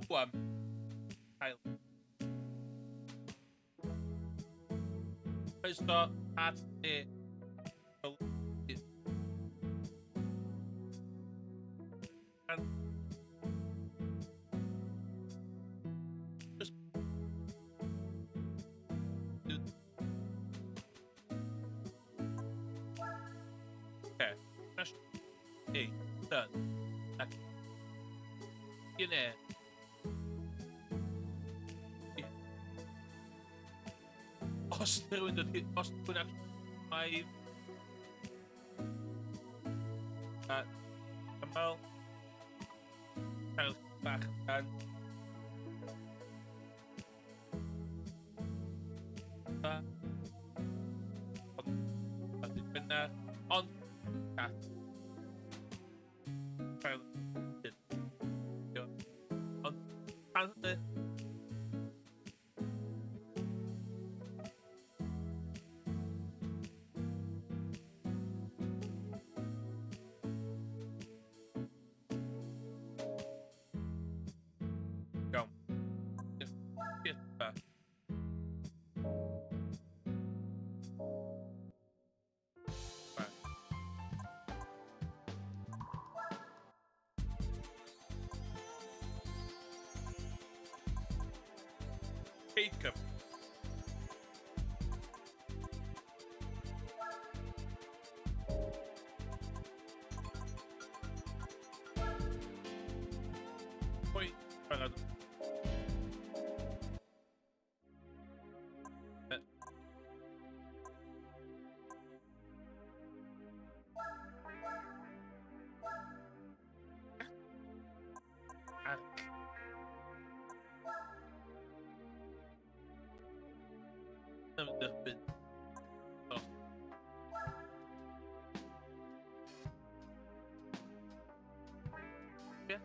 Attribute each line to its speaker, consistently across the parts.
Speaker 1: Wham. Hael. Croeso at ni. Okay. Hey, done. Yun eh. Os rhywun mae Cymal cael bach gan ond byna ond cat cael ond pan Jacob. Poi parado. Derbyn. Oh. Yeah.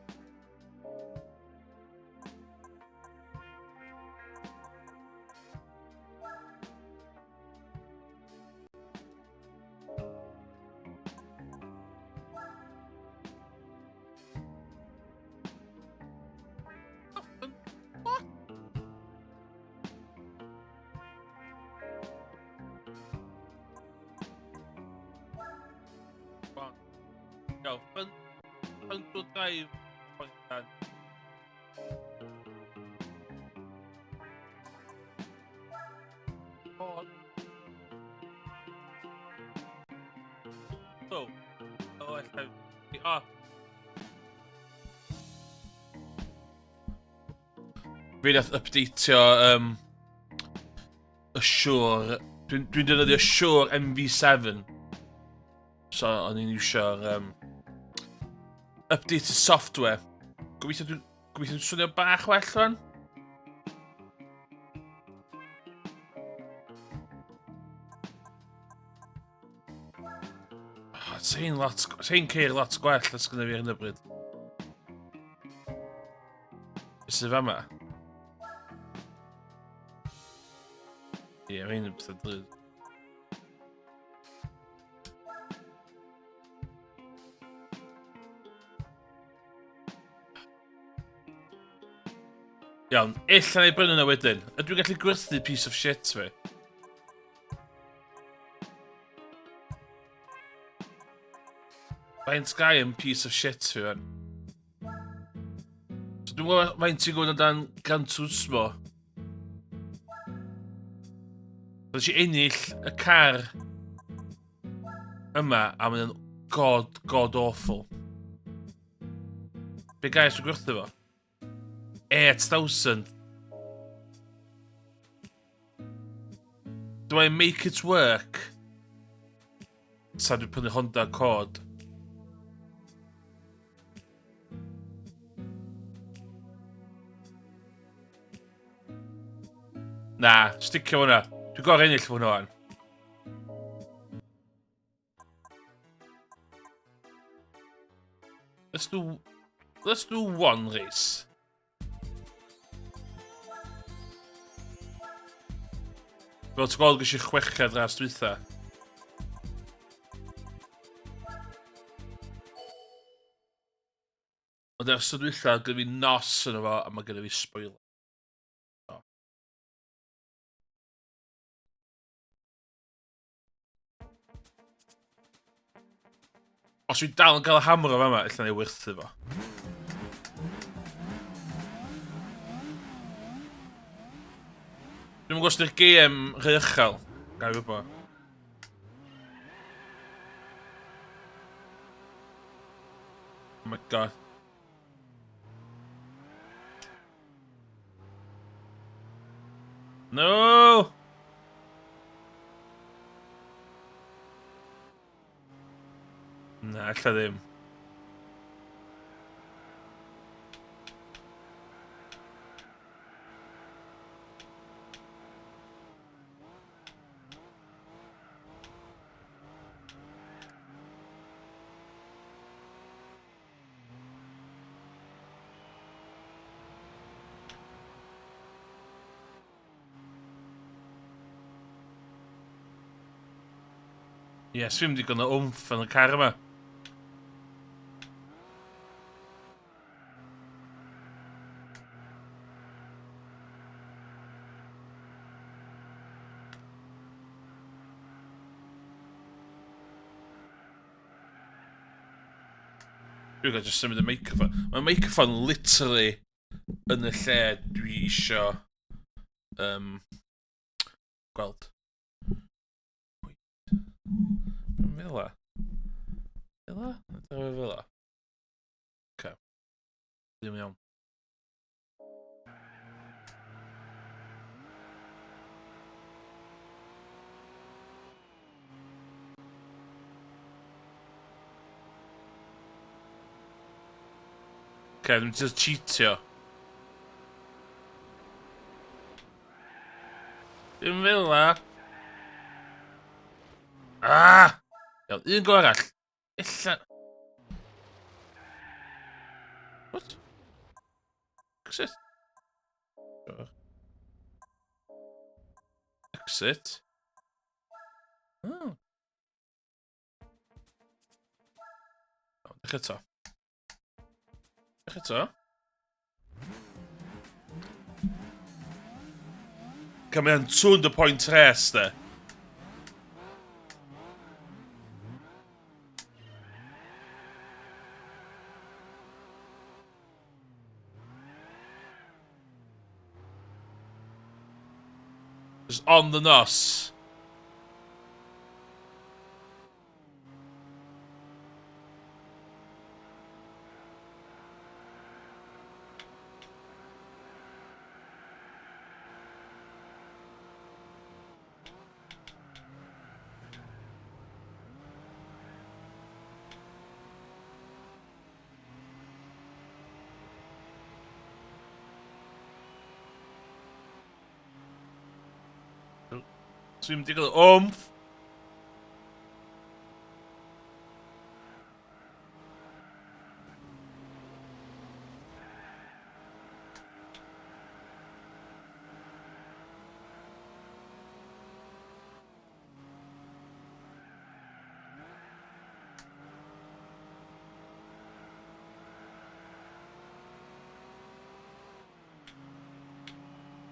Speaker 1: What? No, fun to drive constant. Oh. So, I have the Fi nath updateio Assure. Dwi'n defnyddio Assure MV7. So, o'n i'n iwsio'r updated software. Gobeithio dwi'n swnio bach well rhan. Sa'n ceir lot gwell as gyda fi ar hyn o bryd. Sydd fama? Ie, mae'n hyn yn beth o dryd. Iawn, illa neu brynu yna wedyn. Ydw i'n gallu gwerthu piece of shit fi? Faint Sky yn piece of shit fi fan. So dwi'n gwybod faint ti'n gwybod amdan Gran Turismo. Roedd si ennill y car yma a mae'n god awful. Be gais dwi'n gwerthu fo? 8,000. Do I make it work? Sa dwi'n prynu Honda Accord. Na, sticio hwnna. Dwi'n gorau ennill fo hwnna o'n. Let's do one race. Fel ti'n gweld gysi chwechad ras dwytha. Ond ers y dwytha, gyda fi nos yn efo, a mae gyda fi spoiler. O. Os fi dal yn cael y hammer o fama, illa ni wirthu fo. Dwi'n gwybod os ydy'r gêm rhy uchel. Gael ei wybod. Oh my god. No! Na, illa ddim. Yes, fi'n digon o wmff yn y car yma. Dwi'n gael just symud y microphone. Mae'r microphone literally yn y lle dwi isio gweld. Dwi'n fila? Fila? Dwi'n fila? Ok. Ddim iawn. Ok, dwi'n just cheatio. Dwi'n fila? Ah! Iawn, un go arall. Illa... What? Exit? Exit? Oh. Dech eto. Dech eto. Come on, 200 point race de. Just on the nos. Dwi'n mynd i gael wmff.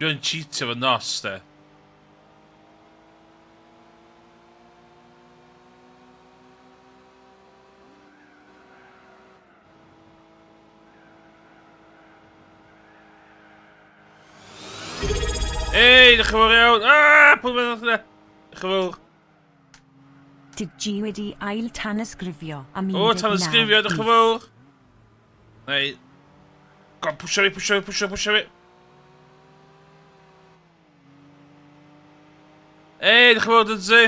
Speaker 1: Dwi'n cheatio fo nos de. Ei, dych chi'n fawr iawn. Pwy mae'n ddechrau? Dych chi'n fawr.
Speaker 2: Dyw G wedi ail tanysgrifio am
Speaker 1: O, tan ysgrifio, dych chi'n fawr. Neu... Go, pwysio fi, pwysio fi, pwysio fi. Ei, dych chi'n fawr, dyd ti?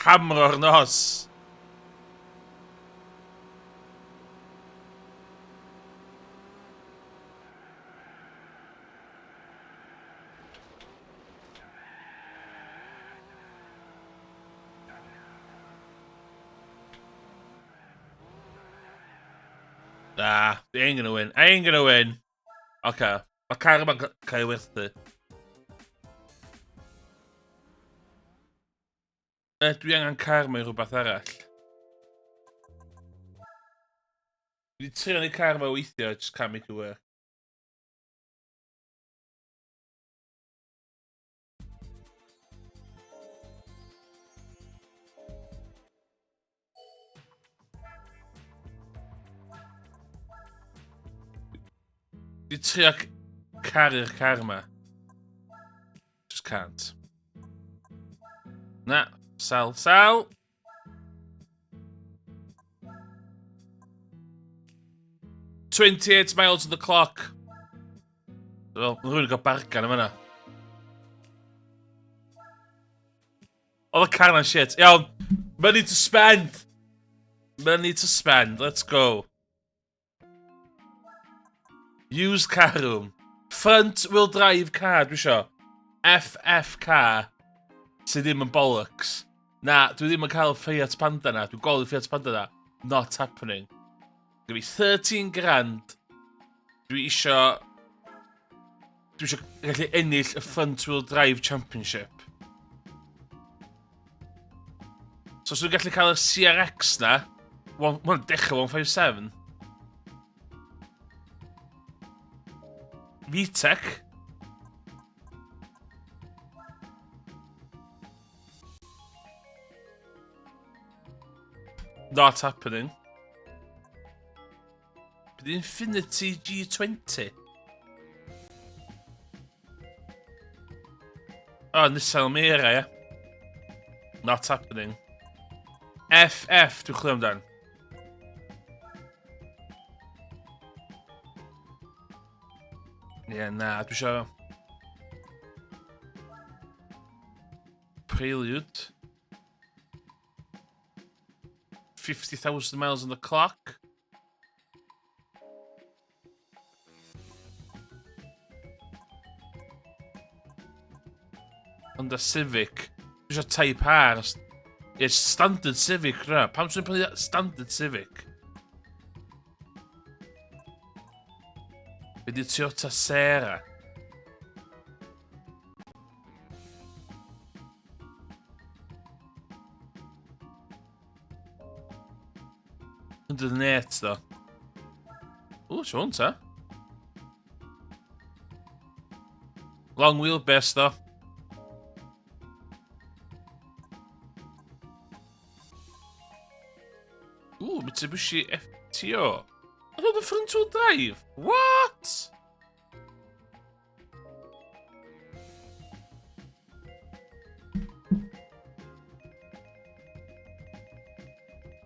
Speaker 1: Hamro'r nos. Nah, I ain't gonna win. I ain't gonna win. Okay. Mae car yma'n cael ei werthu. Dwi angen car mewn rhywbeth arall. Dwi wedi trio ni car mewn weithio, just can't make it work. Dwi trio caru'r car yma. Just can't. Na, sell. 28 miles on the clock. Wel, mae rhywun yn cael bargan am yna. Oedd y car na'n shit. Iawn, money to spend. Money to spend, let's go. Used car room. Front wheel drive car, dwi isio. FF car. Sydd ddim yn bollocks. Na, dwi ddim yn cael Fiat Panda na. Dwi'n gol Fiat Panda na. Not happening. Gwyf fi 13 grand. Dwi isio gallu ennill y front wheel drive championship. So os dwi'n gallu cael y CRX na, mae'n dechrau 157. VTEC. Not happening. The Infiniti G20. Oh, Nissan Almera, yeah. Not happening. FF, dwi'n chwilio amdan. Na, dwi isio... Prelude. 50,000 miles on the clock. Honda Civic. Dwi isio Type R. It's standard Civic, na. Pam sy'n prynu standard Civic? Be di Toyota Sera? Under the net, though. Ooh, siôn ta. Long wheelbase, though. Ooh, Mitsubishi FTO. I thought the front wheel drive. What?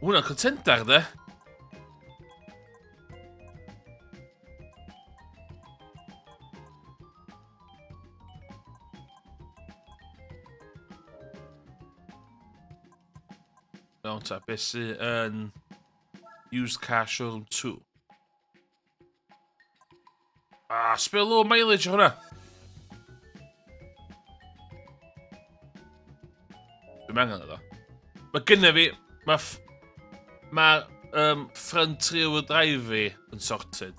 Speaker 1: Hwna'n contendar, de? Iawn ta, beth sydd yn used car showroom 2. Sbio low mileage o hwnna. Dwi'n angen o. Mae gynna fi, mae front rear wheel drive fi yn sorted.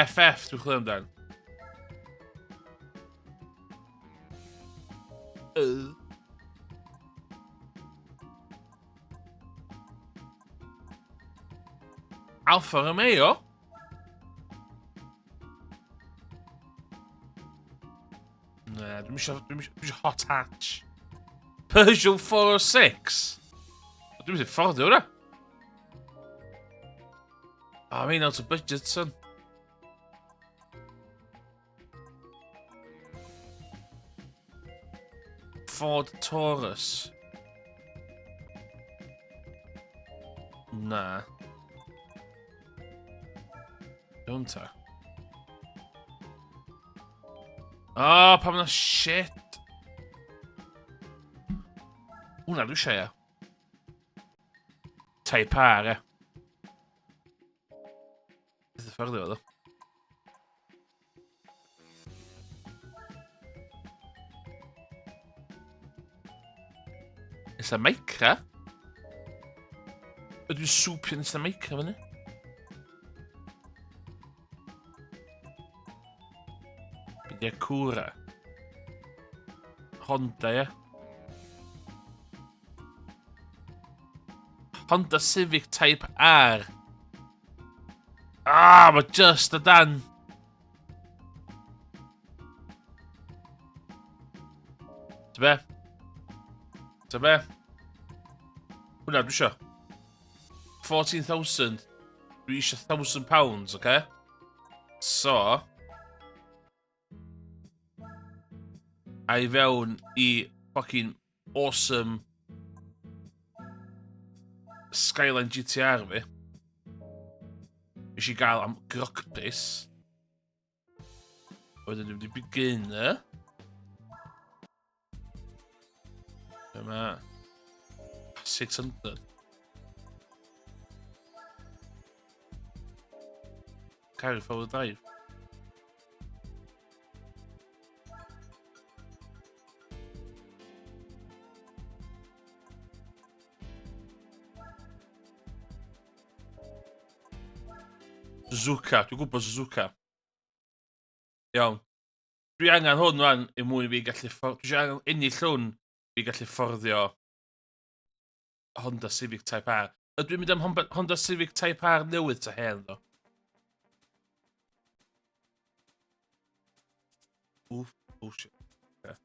Speaker 1: FF, dwi'n chwilio amdan. Alfa Romeo? Na, dwi'n eisiau hot hatch. Peugeot 406? Dwi'n eisiau ffordd hwnna. Mae'n out of budget, son. Ford Taurus. Na. Don't ta. Pam na shit. Hwna dwi'n eisiau, Type R, Beth y ffordd i fod o? Ys y Micra? Ydw'n swpio nes y Micra fyny? Acura. Honda, ie. Honda Civic Type R. Mae just o dan. Ta be? Ta be? Hwna, dwi isio. 14,000. Dwi isio £1,000, oce? So... a i fewn I fucking awesome Skyline GTR fi. Nes I gael am grocbris. Wedyn dwi'n mynd I beginner. Dyma 600. Caru forward drive. Suzuka, dwi'n gwybod Suzuka. Iawn. Dwi angen hwn rwan I mwyn I fi gallu fforddio... Dwi angen ennill hwn I fi gallu fforddio Honda Civic Type R. Ydw i'n mynd am Honda Civic Type R newydd ta hen, ddo? Oof, bullshit. Okay.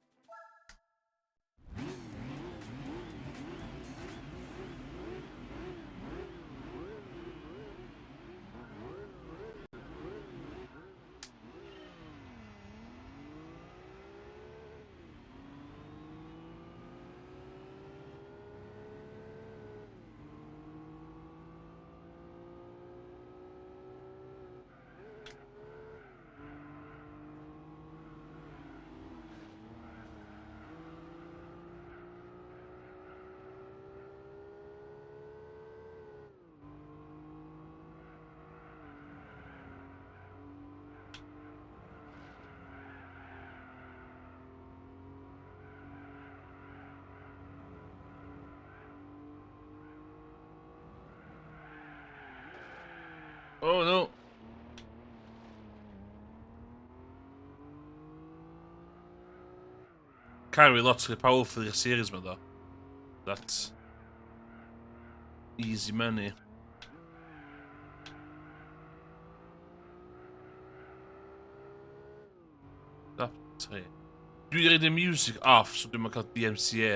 Speaker 1: Oh no! Carry lots of powerful i'r series ma, ddo. That's... easy money. Stop tre. Dwi wedi reid y music off, so dwi'n cael DMCA.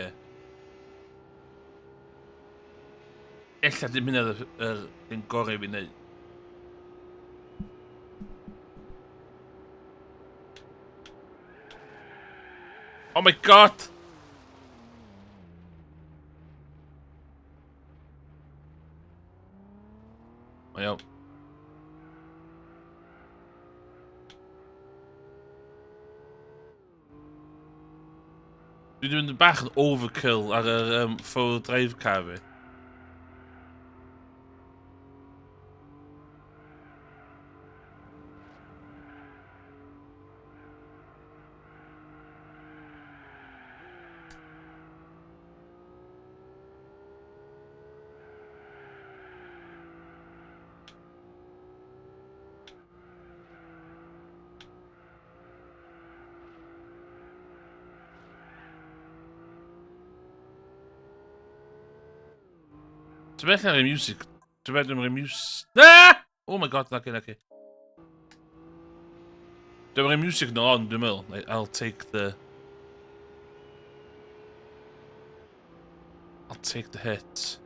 Speaker 1: Ella dim hynny yn gorau fi wneud. Oh my god! Mae iawn. Dwi wedi mynd yn bach yn overkill ar yr four drive car fi. Dwi'n beth ar y music. Dwi'n beth ar y music. Ah! Oh my god, okay. Dwi'n beth ar y music no on, dwi'n meddwl. I'll take the hit.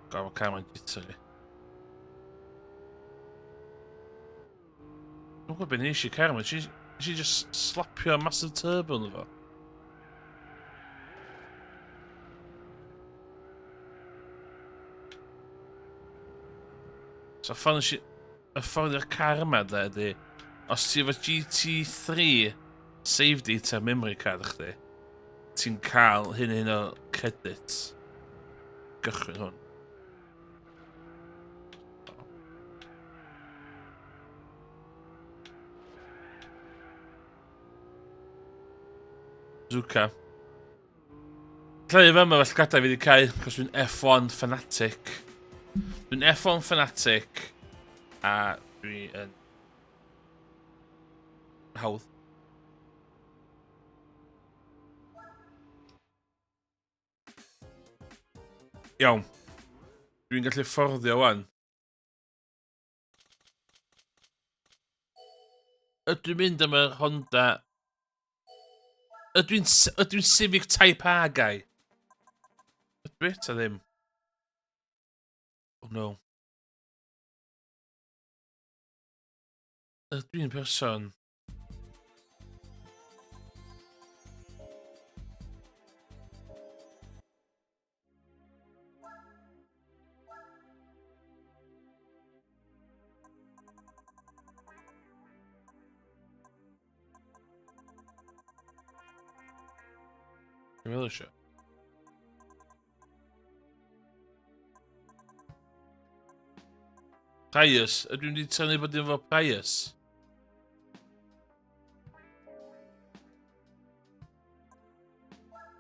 Speaker 1: God, mae camera'n jittery. Dwi'n gwybod beth nes I camera. Nes I just slapio massive turbo yn fo. So y ffordd i'r car yma de ydi, os ti efo GT3 save data memory card chdi, ti'n cael hyn o credits. Gychwyn hwn. Suzuka. Lle fe yma fel gadael fi wedi cael, cos dwi'n F1 fanatic. Dwi'n F1 fanatic, a dwi'n hawdd. Iawn. Dwi'n gallu fforddio wan. Ydw i'n mynd am y Honda... Ydw i'n Civic Type A guy? Ydw i ta ddim? Oh no. Ydw i'n person? Dwi'n meddwl eisiau. Prius. Ydw i'n wedi tynnu bod dim fo Prius?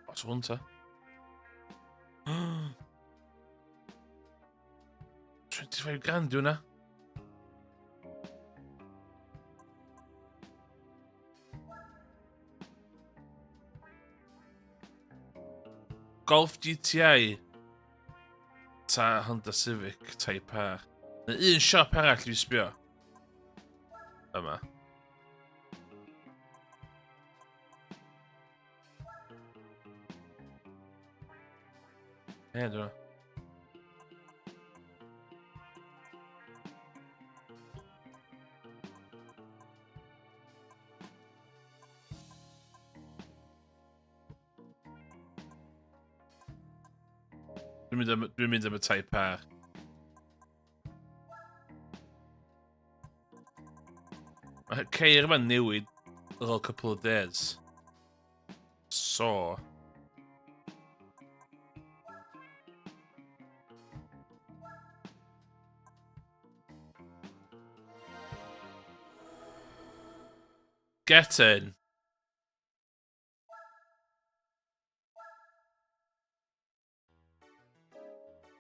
Speaker 1: What's hwn ta? 25 grand yw na. Golf GTI. Ta Honda Civic Type A. Neu un siop arall dwi'n sbio. Yma. Dwi'n nhw. Dwi'n mynd am y Type A. Mae ceir yma'n newid ar ôl couple of days. So... Get in.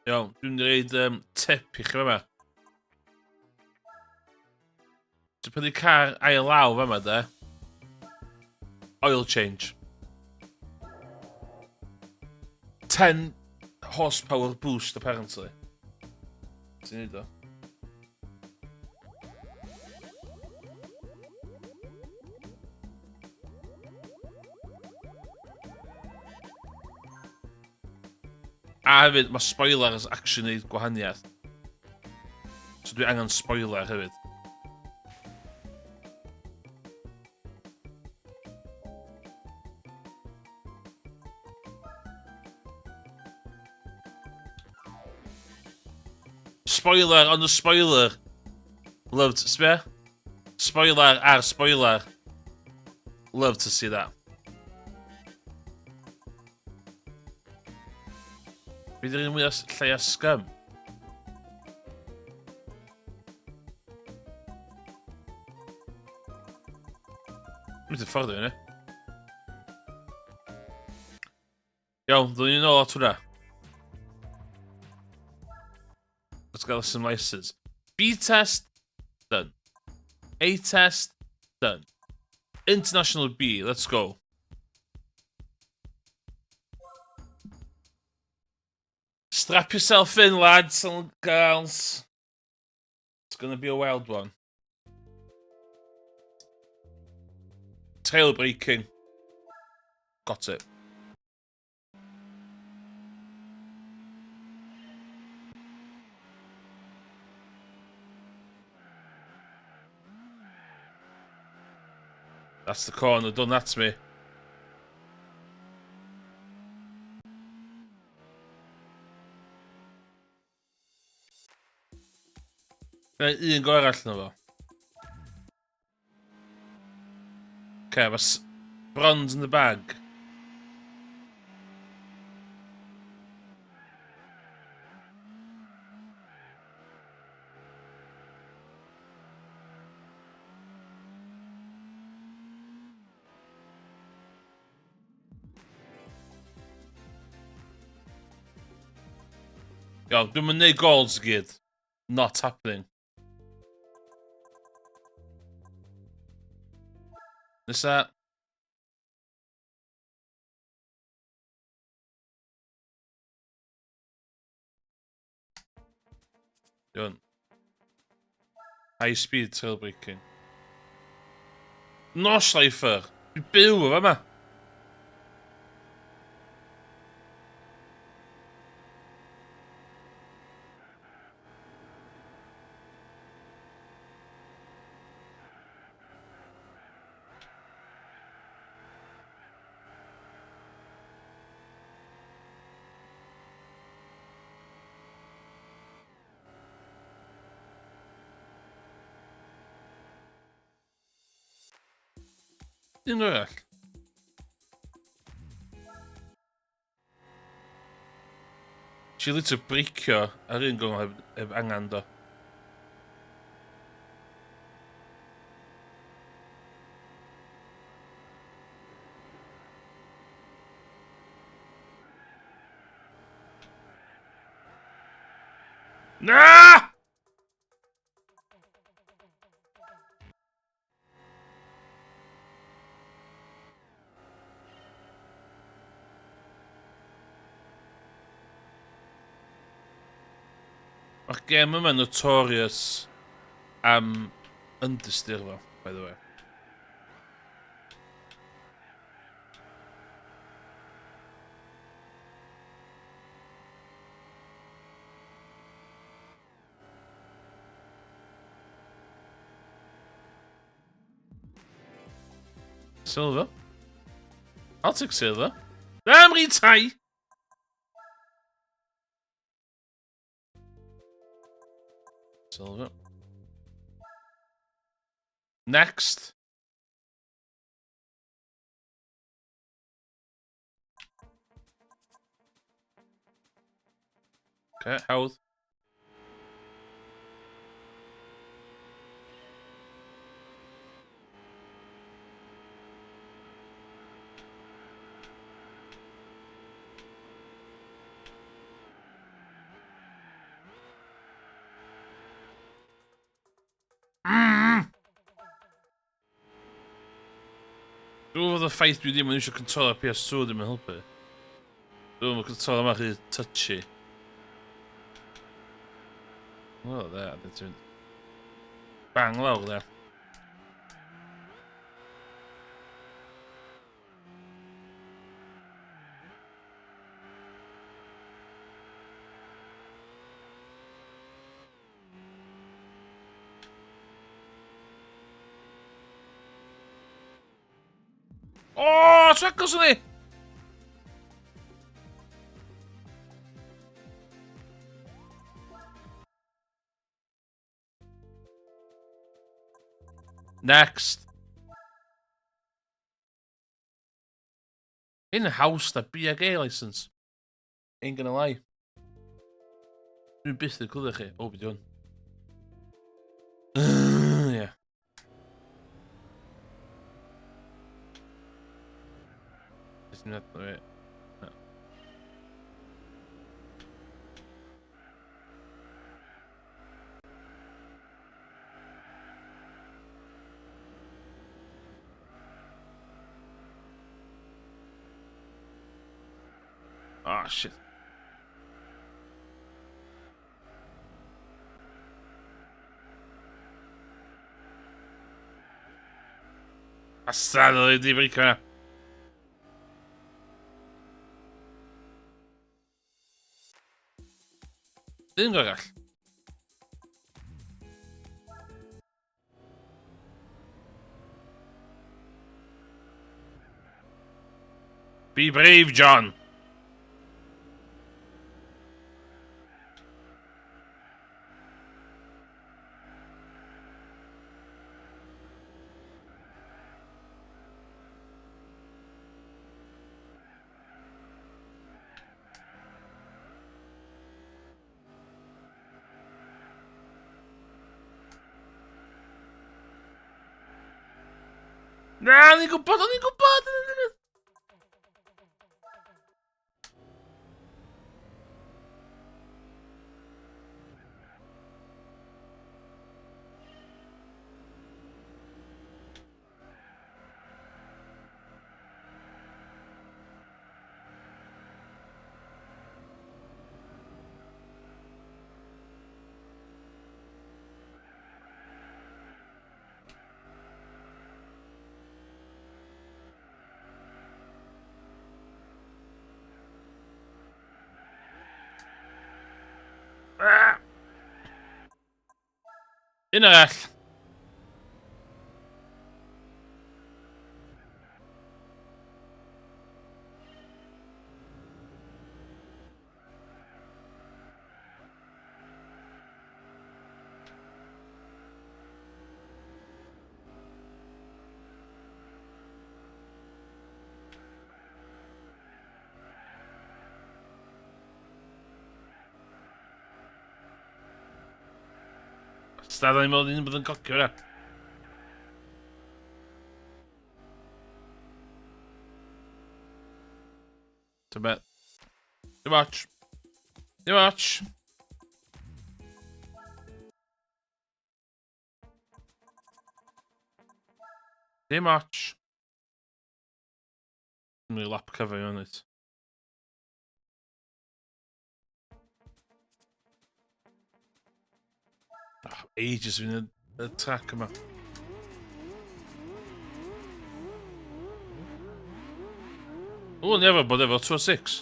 Speaker 1: Iawn, dwi'n reid tip i chi yma. Dwi'n prynu car ail law yma de. Oil change. 10 horsepower boost apparently. Ti'n neud o? A hefyd, mae spoilers actually neud gwahaniaeth. So dwi angen spoiler hefyd. Spoiler on the spoiler. Loved, sbia? Spoiler ar spoiler. Love to see that. Bydd yr un mwy o lle o scum. Mynd i'r ffordd yna. Iawn, ddyn ni'n ôl at hwnna. Let's get some license. B test, done. A test, done. International B, let's go. Strap yourself in, lads and girls. It's gonna be a wild one. Tail braking. Got it. That's the corner, done that to me. Un go arall na fo. Okay, mae bronze in the bag. Iawn, dwi'n mynd neud gols i gyd. Not happening. Nesa. Iawn. High speed tail braking. No Schleifer. Dwi'n byw efo yma. Un arall. Si litr breicio ar un gong heb angan do. Na! Mae'r gem yma notorious am understeer fo, by the way. Silver. I'll take silver. I'm retire. Silver. Next. Okay, health. Dwi'n fod y ffaith dwi ddim yn eisiau control ar PS2 ddim yn helpu. Dwi'n fod control yma chi touchy. Oh, there, dwi'n bang lawr there. Oh, tracos yn ni! Next. In house da BAG license. Ain't gonna lie. Dwi'n byth yn clywed chi. O, byd ywn. Yeah. Isn't that right? No. Ah, shit. Passado di brica. Un arall. Be brave, John. Na, ni'n gwybod, o'n i'n gwybod! Un arall. Stad i'n meddwl ni'n bod yn cocio yna. Dim bet. Dim watch. Dim watch. Dim watch. Mae'n lap cyfo i hwn it. Ages fi'n y track yma. O, ni efo bod efo 206.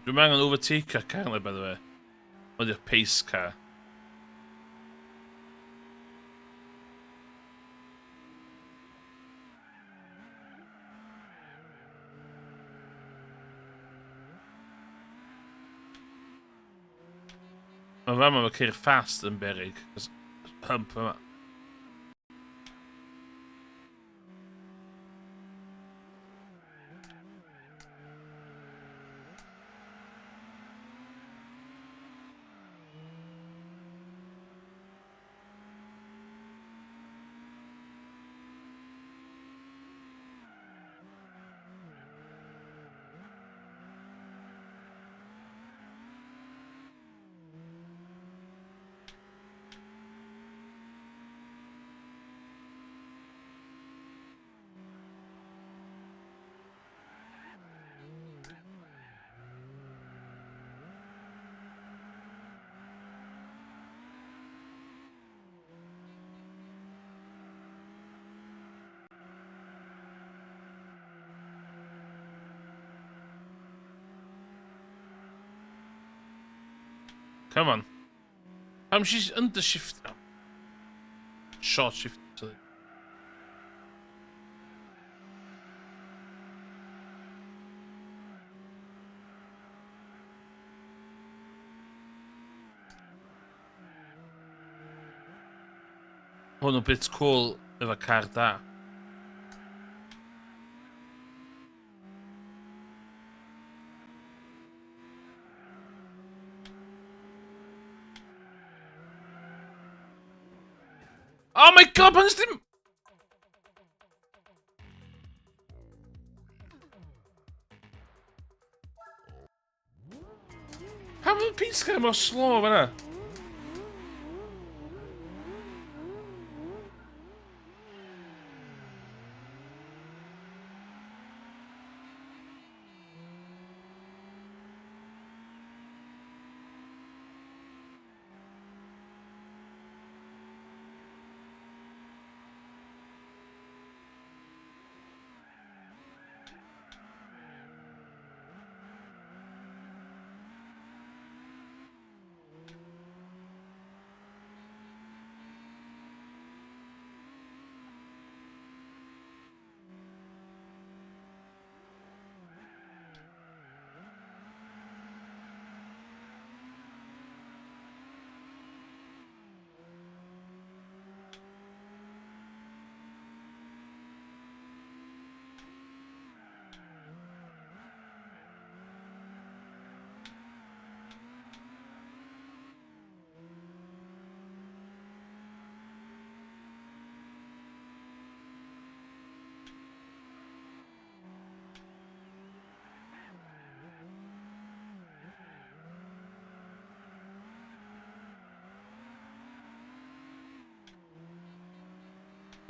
Speaker 1: Dwi'n angen overtaker car by the way. Ond yw'r pace car. Mae fama mae ceir fast yn berig. Hump yma. Come on. She's undershift. Short shift. Sorry. Hwn o bit cool efo car da. Oh my god, pan ysdim... Pam mae'n pace car mor slow fanna?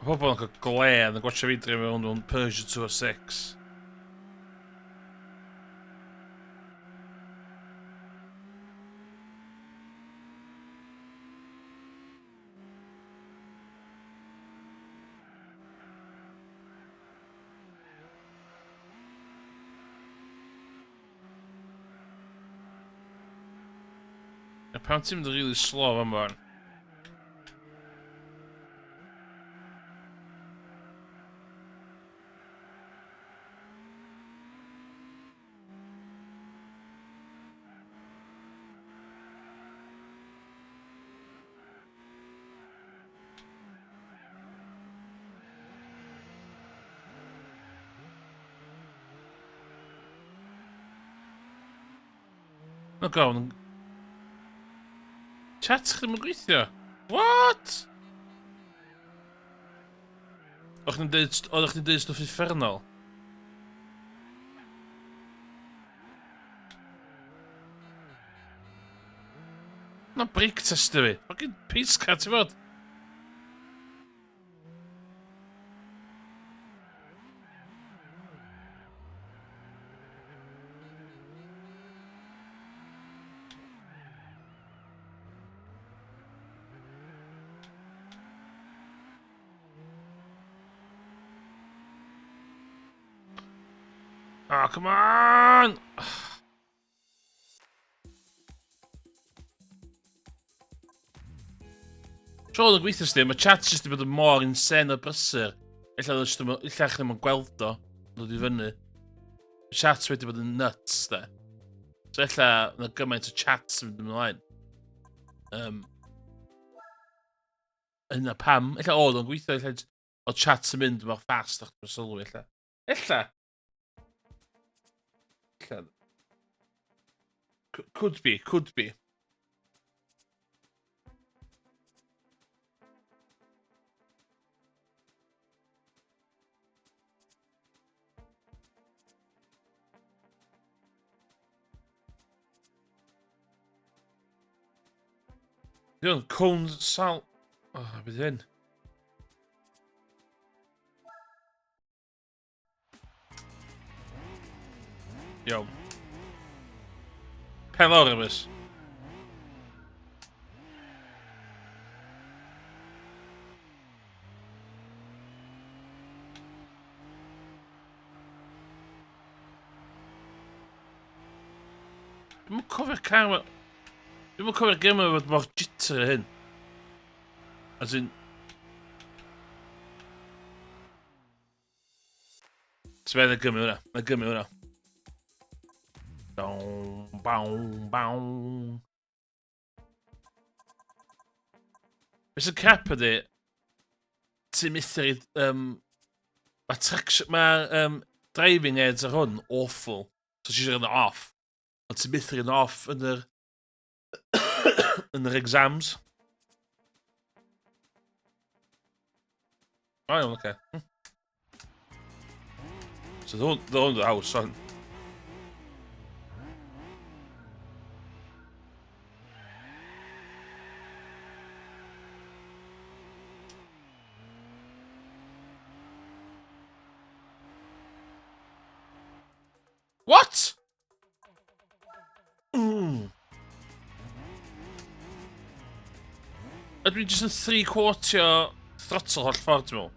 Speaker 1: Mae pobl yn cael gled yn gwachio fi dref mewn o'n Peugeot 206. Pam ti'n mynd yn really slow am fan? No gawn. Chat chi ddim yn gweithio? What? Oeddech chi'n deud stwff uffernol? Na brake tester fi. Fucking piece cat i fod. Oh, come on! Tro oedd y gweithio sti, mae chat jyst wedi bod yn mor insane o brysur. Illa chi ddim yn gweld o, dod i fyny. Mae chat wedi bod yn nuts, de. So illa yna gymaint o chats yn mynd ymlaen. Yna pam. Illa oedd o'n gweithio, illa oedd chats yn mynd mor fast o'ch dwi'n sylwi, illa. Illa. Illa. Could be, could be. Dwi'n cwn sal... O, beth hyn? Iawn. Pen lawr ymys. Dwi'n cofio'r car yma... Dwi'n cofio'r gym yma fod mor jitter hyn. As in... Sbeth y gymau hwnna. Y gymau hwnna. Bawn, bawn, bawn. Beth sy'n cap ydy... Ti'n mythu... Mae traction... Mae driving aids ar hwn awful. So ti'n siarad yn off. Ond ti'n mythu yn off yn yr... yn yr exams. O iawn, oce. So hwn yn haws, son. What? Ydw i jyst yn 3/4 throttle holl ffordd, dwi'n meddwl.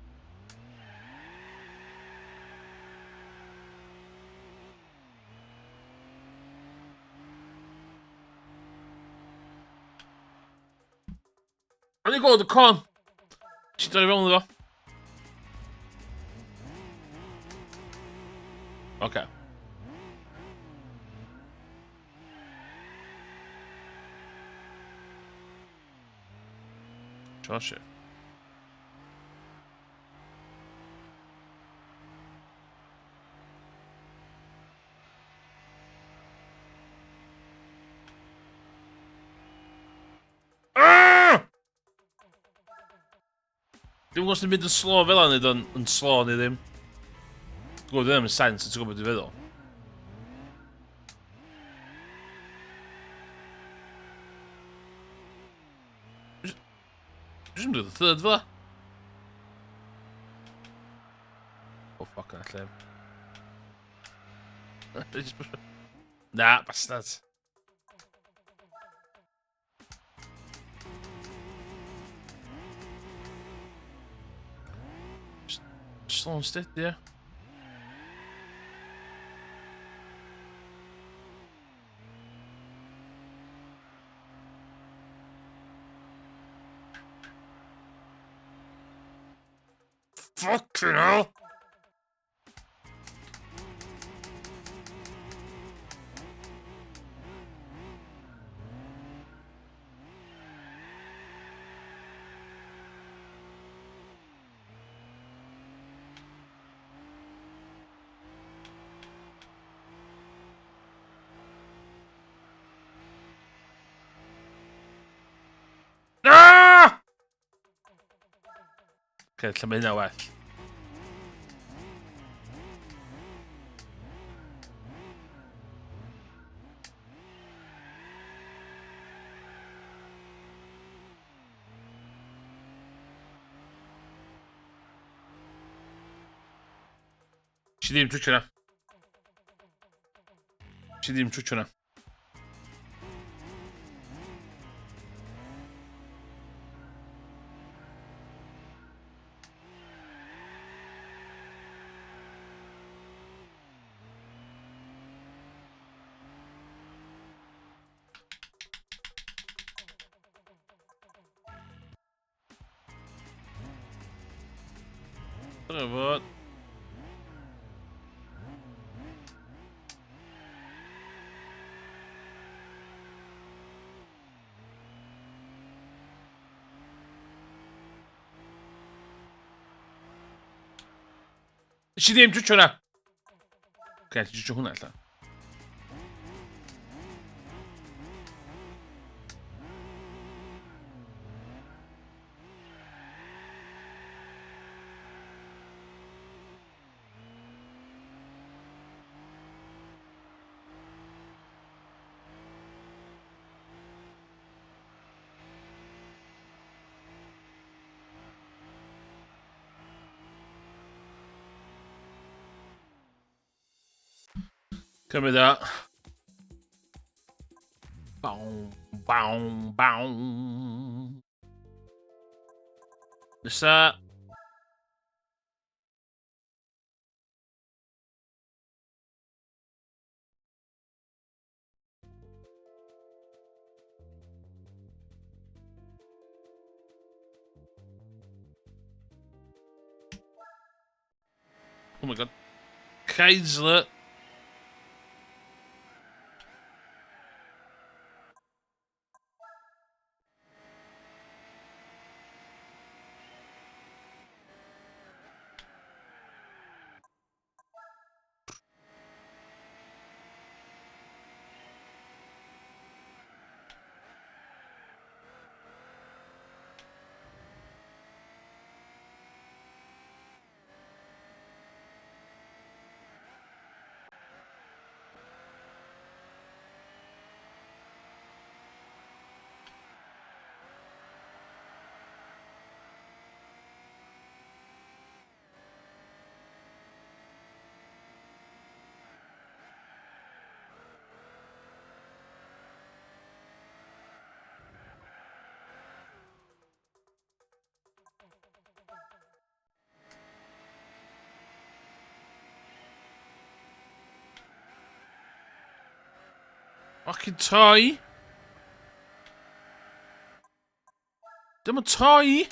Speaker 1: O'n i gweld y con. Ti'n dod i fewn iddo? Oce. Josh. Dwi'n gwybod os ni'n mynd yn slow fel yna, neu yn slow neu ddim. Dwi'n gwybod ddim yn sens, ti'n gwybod beth dwi'n feddwl. Dwi'n mynd y third fel. Oh, fuck that lle. Na, bastard. Slow and steady, yeah. Fucking hell. Ah! Okay, lle mae hynna well. Si ddim twtio na. Si ddim twtio na. Dyna fod. Si ddim twtio na. Okay, ti twtio hwnna allan. Cymryd o. Bawn, bawn, bawn. Nesa. Oh my god. Chrysler. Fucking toy. Dim yn toy.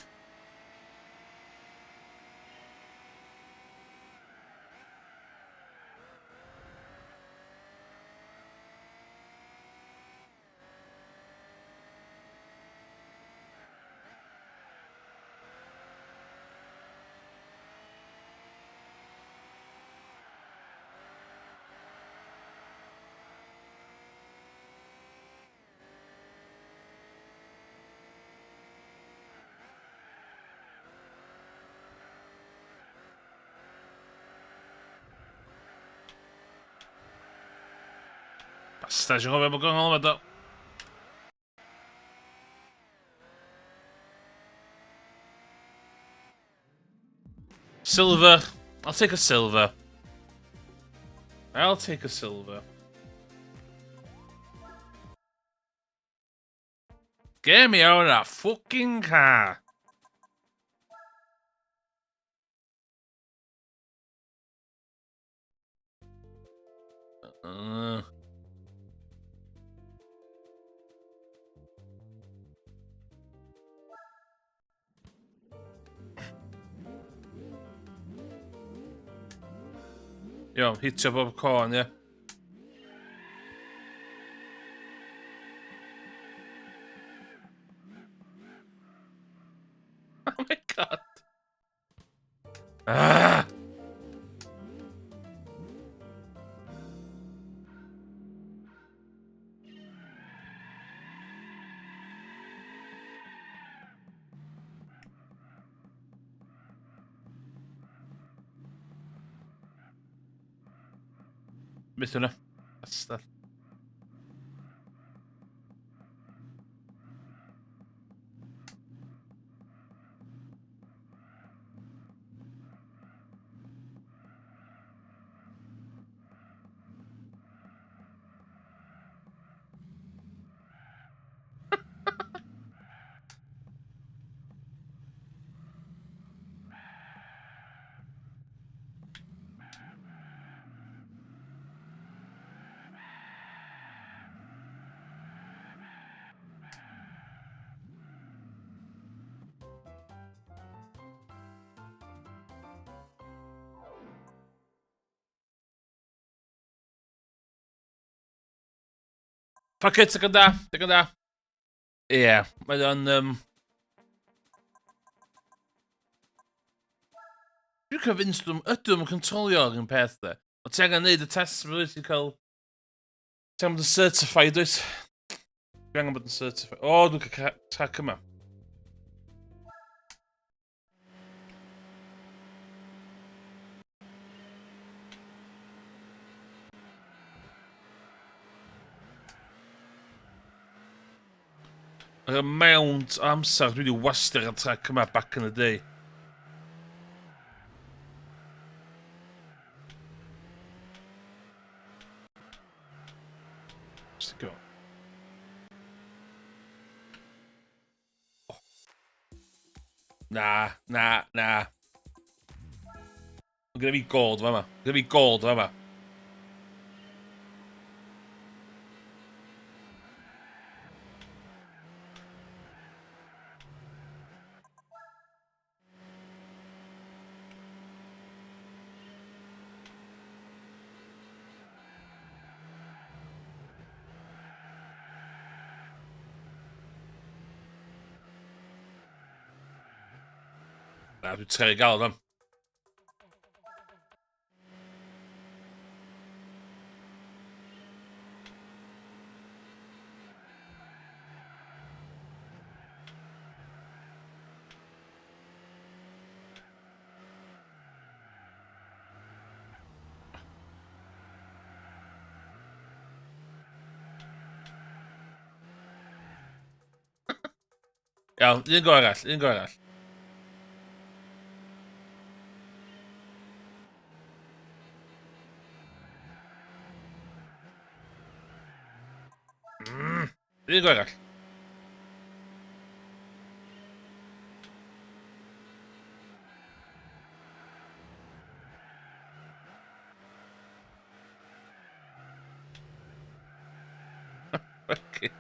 Speaker 1: Basta, si'n gofio bod gongol yma do. Silver. I'll take a silver. I'll take a silver. Get me out of that fucking car. Iawn, hitio bob con, ie. Oh my god. Ah! Beth hwnna? Bastard. Fuck it, digon da, digon da. Ie, mae o'n... Dwi'n convinced ydw'n controlio yn peth da. O ti angen neud y test, rwy'n ti'n cael... Ti angen bod yn certified, oes? Dwi angen bod yn certified. O, dwi'n cael trac yma. Yr amount o amser dwi wedi wastio ar y trac yma back in the day. Just go. Oh. Na. Mae gyda fi gold fama. Gyda fi gold fama. Na, dwi'n treu gael am. Iawn, un go arall, un go arall. Un go arall. Okay.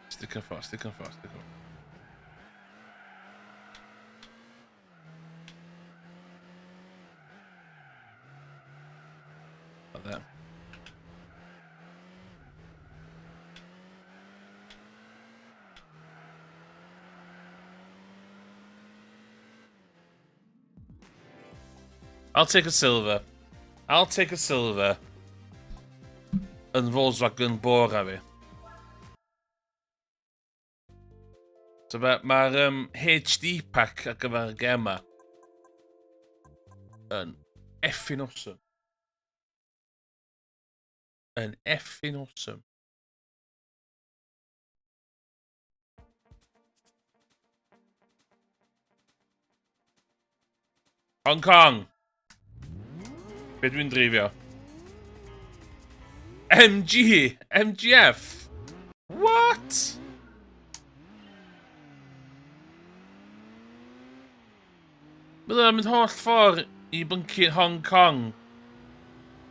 Speaker 1: Stick yn ffordd, stick yn ffordd, stick yn ffordd. There. I'll take a silver. I'll take a silver. Yn Volkswagen Bora fi. So mae'r HD pack ar gyfer y gema yn effing awesome. Yn effing awesome. Hong Kong. Be dwi'n drifio? MGF. What? Byddwn yn mynd holl ffordd i byncyn Hong Kong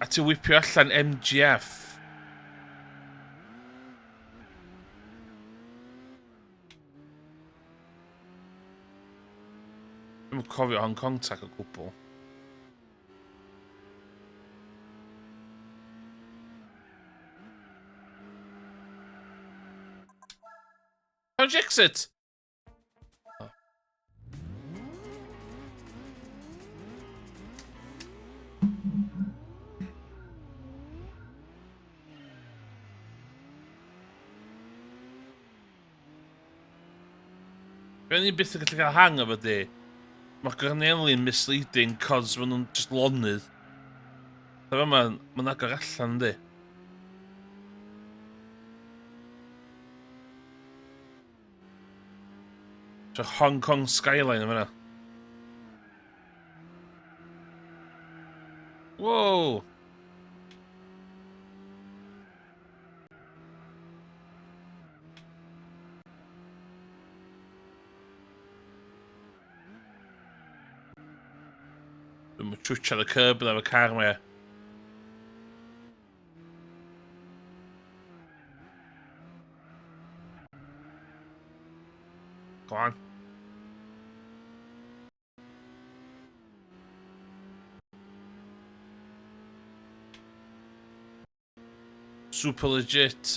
Speaker 1: a ti whipio allan MGF. Dwi'n cofio Hong Kong tag o gwbl. How'd you exit? Oh. Fe'n ni byth yn gallu cael hang efo di. Mae'r gorneli'n misleading cos maen nhw'n just lonydd. So mae'n agor allan, di. So Hong Kong skyline yma. Whoa! Dwi'n twtio ar y curb yna efo car yma. Go on. Super legit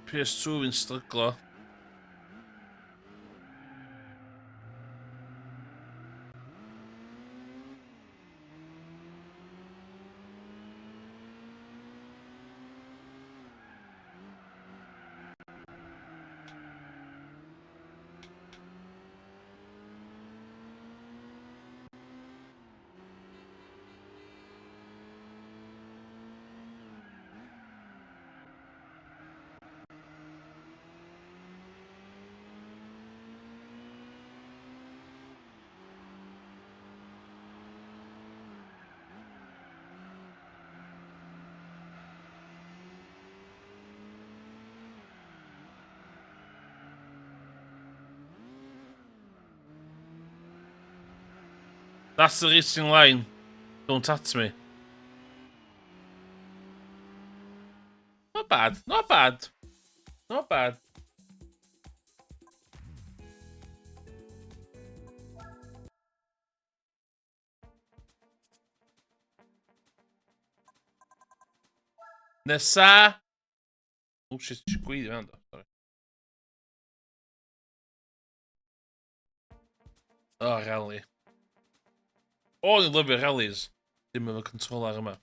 Speaker 1: PS2 fi'n stryglo. That's the racing line. Don't at me. Not bad, not bad. Not bad. Nesa. Oh shit, eisiau gweithio fan do. Sorry. Oh, rally. Oh, ni'n lyfio rallies. Dim efo controller yma.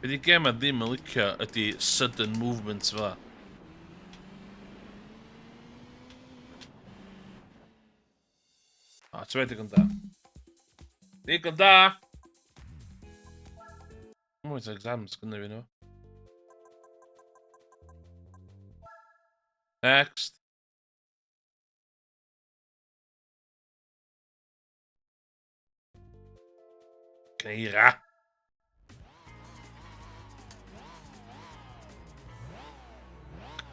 Speaker 1: Be di gem a ddim yn licio ydi sudden movements fel. O, ti'n wedi digon da. Digon da! Mwyd exams gyda fi nhw. Next. Ceira.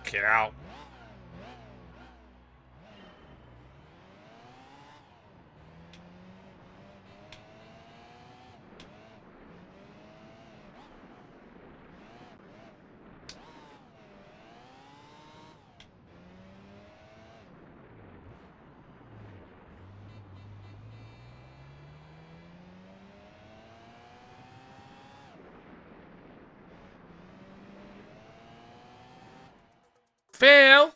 Speaker 1: Get out. Fail!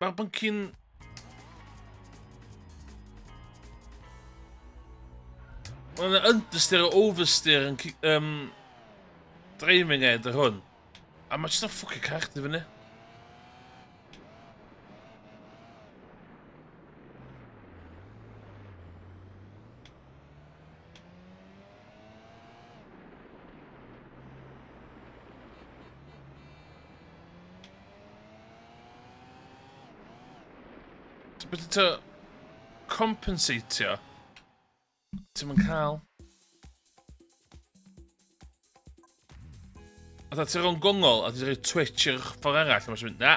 Speaker 1: Mae'r bynci'n... Mae'n understeer o oversteer yn driving ed ar hwn. A mae jyst yn ffwcking cart i fyny. Beth yto compensatio, ti'n mynd cael. A ta ti'n rhwng gongol a ti'n rhoi twitch i'r ffordd arall, a mae'n mynd, na,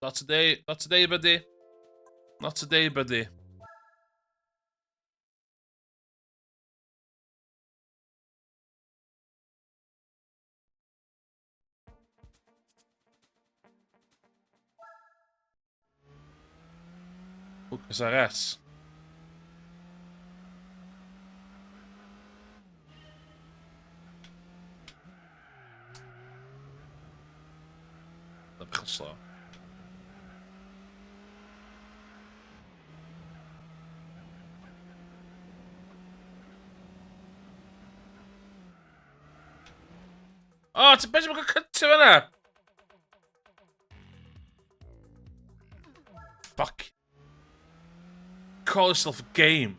Speaker 1: not today, buddy. Not today, buddy. Focus RS. Na bych yn slow. O, ti'n beth mae'n cael cyntio fan'na? Fuck. Call yourself a game.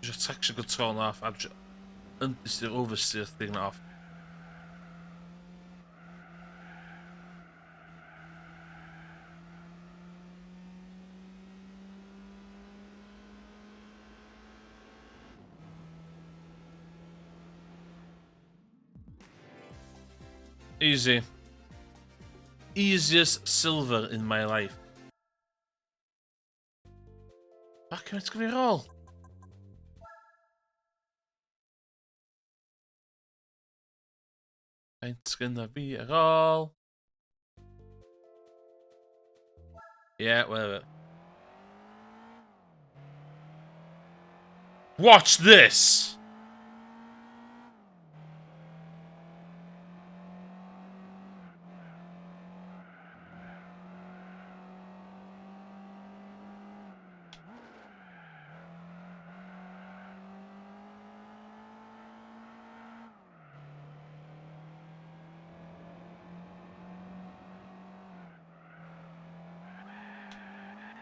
Speaker 1: Just traction control off. I'm just understeer, oversteer thing off. Easy. Easiest silver in my life. Fuck, it's gonna be roll. It's gonna be a roll. Yeah, whatever. Watch this!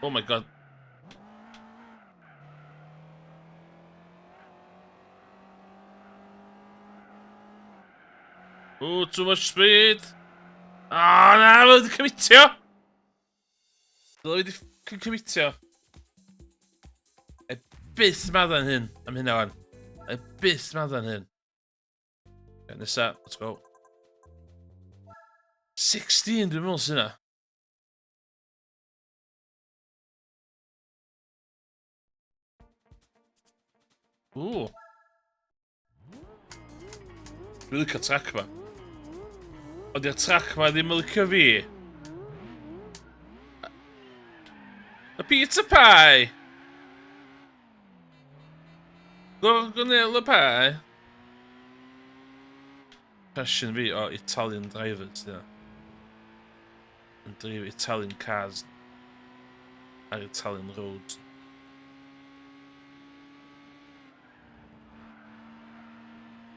Speaker 1: Oh my god. Oh, too much speed. Ah, na, mae wedi cymitio. Dyle wedi ffocin cymitio. E byth maddan hyn am hynna wan. E byth maddan hyn. Okay, nesa, let's go. 16 dwi'n meddwl sy'n na. Ooh. Dwi'n licio trac ma. Ond i'r trac ma ddim yn licio fi. Y pizza pie! Gorgonella pie? Passion fi o Italian drivers, dyna. Yn drif Italian cars ar Italian roads.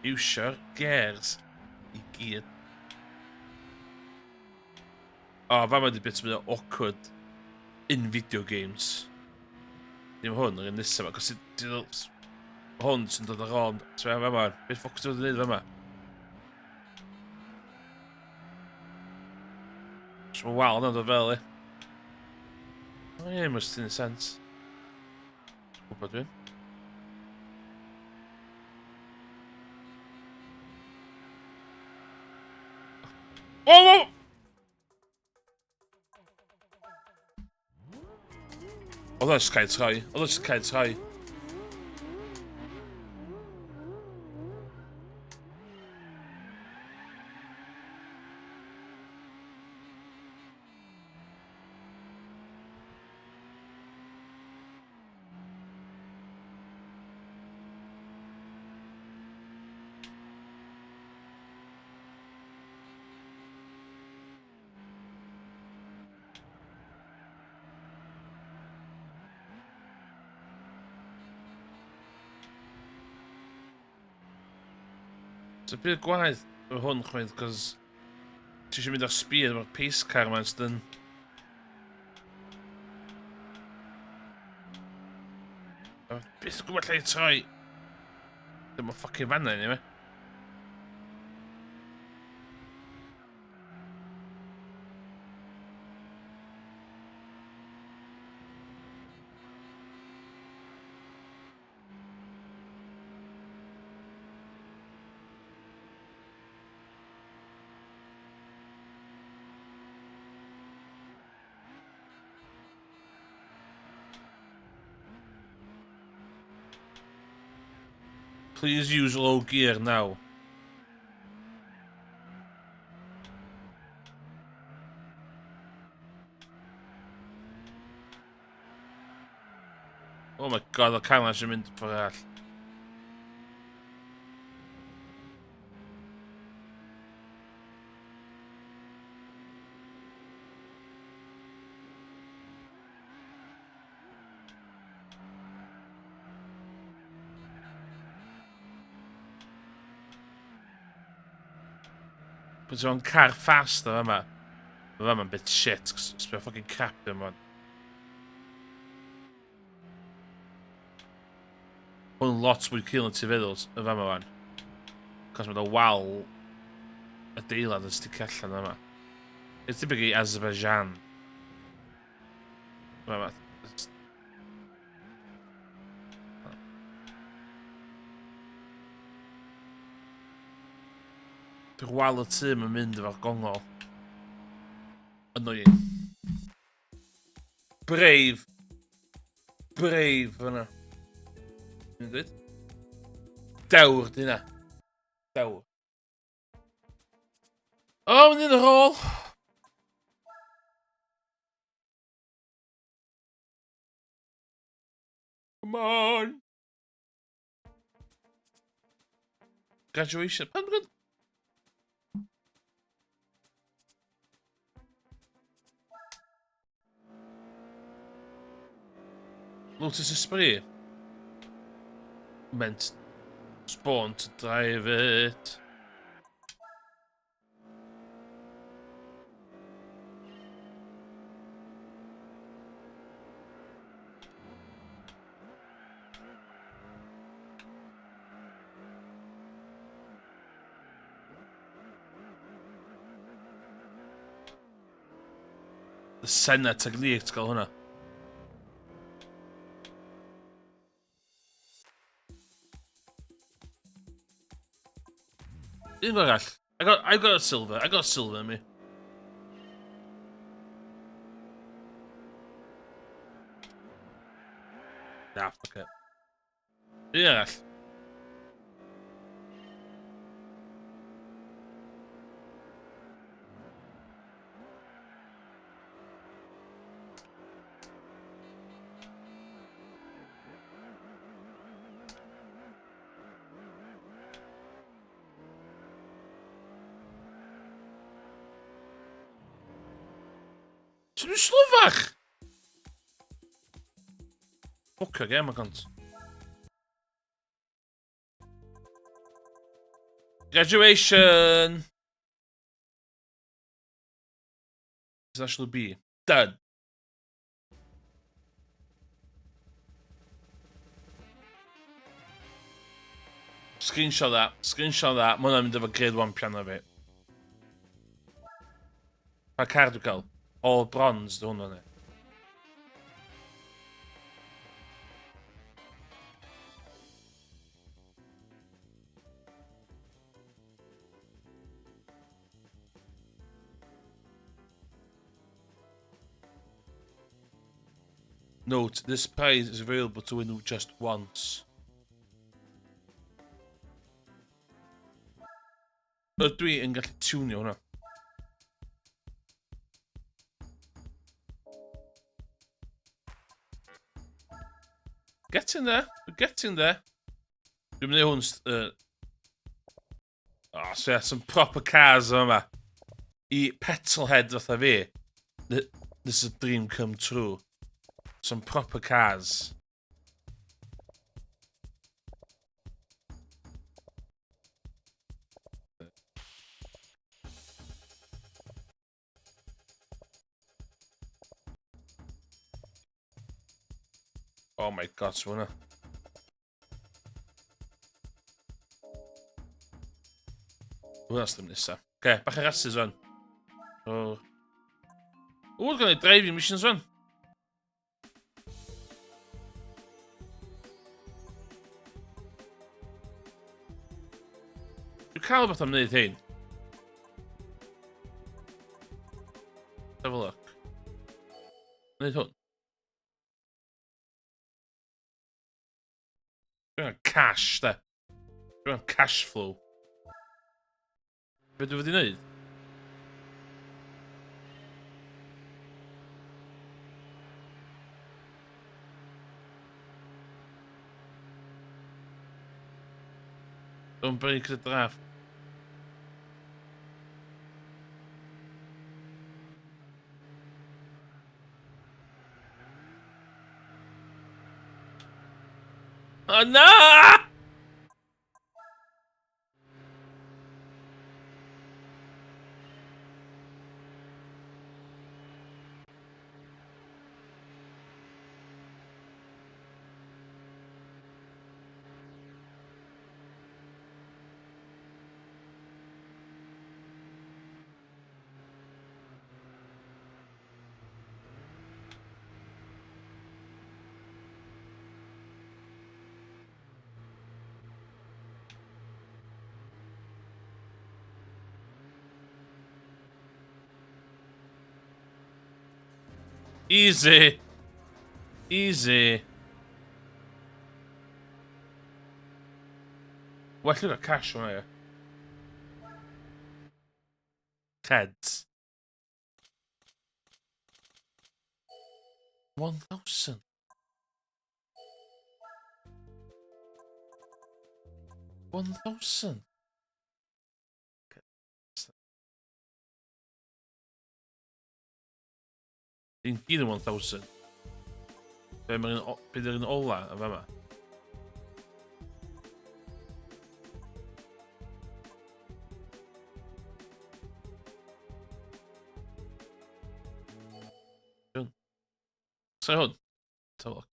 Speaker 1: Iwsio'r gers i gyd. O, fa ma di bit mwy o awkward in video games. Dim hwn yr un nesa ma, cos hwn sy'n dod ar ôl. So fa ma, beth ffoc ti'n dod i wneud fa ma? So mae wal yna'n dod fel, e. O ie, must in a sense. Gwbod dwi'n. Oh! Oedd oes cael troi. Oedd oes cael troi. So byd gwaith o hwn chweith, cos ti eisiau mynd ar speed efo'r pace car ma'n styn. Beth gwybod lle i troi? Dim o'n ffocin fanna ni, me. Please use low gear now. Oh my god, y camera eisiau mynd ffordd all. But o'n car fast o yma. Mae yma'n bit shit, cos it's been fucking crap dim ond. Hwn lot mwy cil yn tu feddwl y fama fan. Cos mae'n o wal adeilad yn sticio allan yma. It's debyg i Azerbaijan. Yma. Dwi'n wal y tîm yn mynd efo'r gongol. Annoying. Brave. Brave fyna. Dwi'n dweud? Dewr, di hynna. Dewr. O, mynd i'n yr ôl. Come on. Graduation. Pan dwi'n... Lotus Esprit. Meant spawn to drive it. The Senna technique to gael hwnna. Un o'r all. I got a silver. I got a silver in me. Nah, fuck it. Un o'r all. Ti'n mynd slwfach? Ffwcio gem o gont. Graduation! Is that should be done. Screenshot that. Screenshot that. Mae hwnna'n mynd efo grade 1 piano fi. Pa car dwi'n cael? All bronze, dwi'n hwnna ni. Note, this prize is available to win just once. Ydw I yn gallu tunio hwnna. Getting there. We're getting there. Dwi'n mynd i hwn... Oh, so yeah, some proper cars yma. I petrolhead fatha fi. This is a dream come true. Some proper cars. Oh my god, so hwnna. Hwnna's ddim nesa. Okay, bach o rhasys rwan. O, gan i driving missions rwan. Dwi'n cael beth am wneud hyn. Have a look. Wneud hwn. Dwi'n cash, da. Dwi'n cash flow. Be dwi wedi wneud? Don't break the draft. Oh no! Easy. Easy. Well, look at cash on here. Keds. 1,000. $1,000. Dwi'n gyd yn 1,000. Be dy'r un ola yn fama? So hwn. Ta look.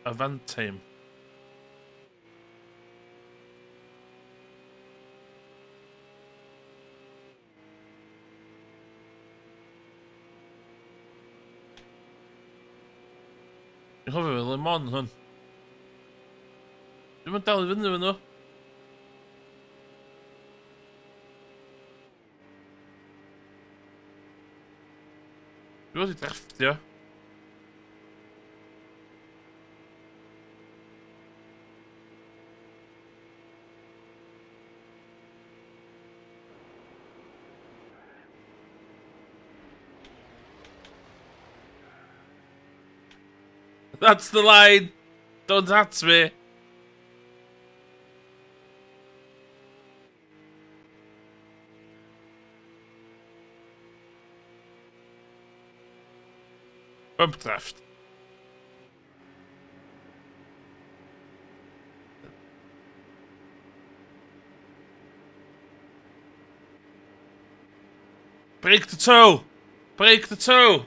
Speaker 1: Avantime. Dwi'n hoffi fe Le Mans hwn. Dwi'n mynd dal i fyny fe nhw. Dwi wedi drafftio. That's the line. Don't at me. Bump draft. Break the toe. Break the toe.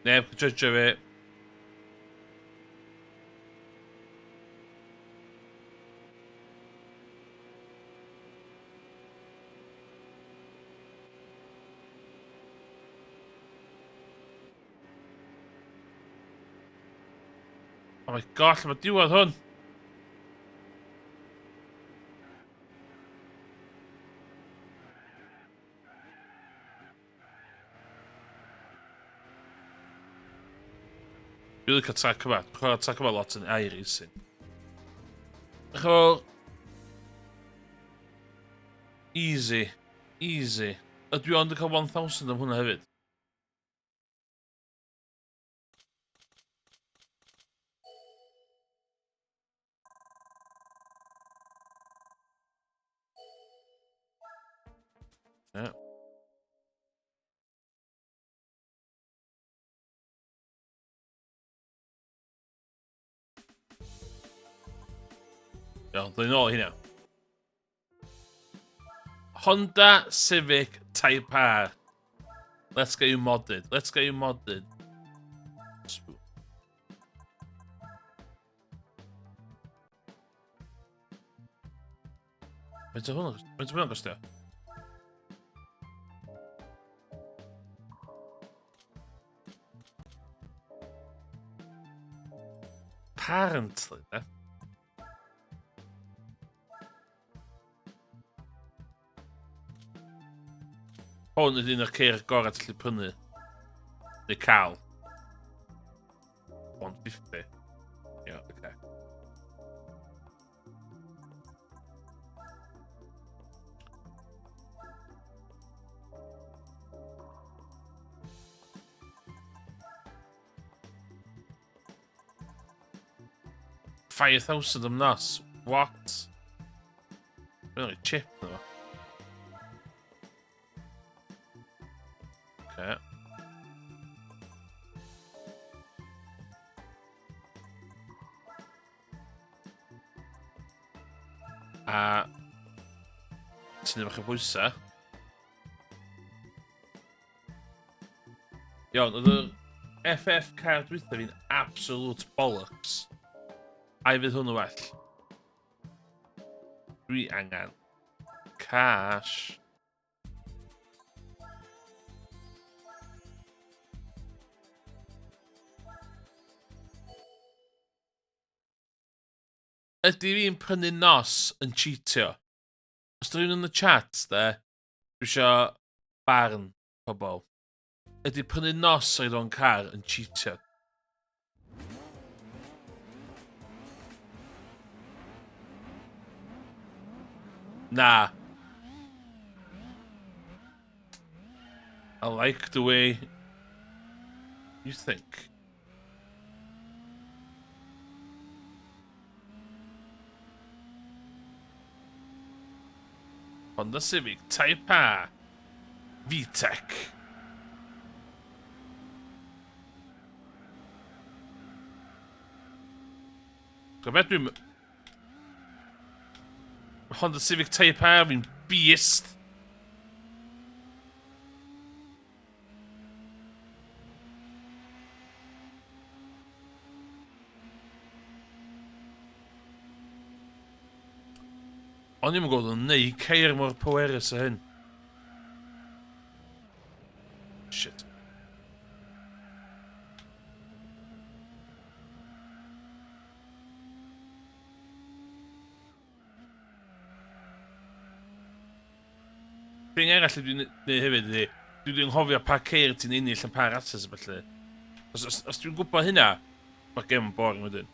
Speaker 1: Neb judge fi. Oh my gosh, mae diwedd hwn. Dwi'n licio track yma. Dwi'n chwarae track yma lot yn iRacing. Chwarae... Easy. Easy. Ydw i ond yn cael 1000 am hwnna hefyd? Ie. Iawn, dwi'n ôl hynna. Honda Civic Type R. Let's get you modded. Let's get you modded. Faint o hwnna'n gostio? Apparently, ne? Hwn ydy un o'r ceir gorau ti'n gallu prynu. Neu cael. 150. Ie, oce. $5,000 am nos. What? Really chip though. Okay. A... Tynnu bach o bwysa. Iawn, oedd yr FF car dwytha fi'n absolute bollocks. A i fydd hwnnw well. Dwi angen cash. Ydy fi'n prynu nos yn cheatio? Os da rhywun yn y chat, de, dwi isio barn pobl. Ydy prynu nos o'i o'n car yn cheatio? Nah. I like the way you think. Honda Civic Type R VTEC. Gwbeth dwi'n... Honda Civic Type R fi'n beast. O'n i'm yn gwybod yn neud ceir mor pwerus o hyn. Shit. Thing arall dwi'n neud hefyd ydy, dwi'n hofio pa ceir ti'n ennill yn pa races a felly. Os dwi'n gwybod hynna, mae'r gem yn boring wedyn.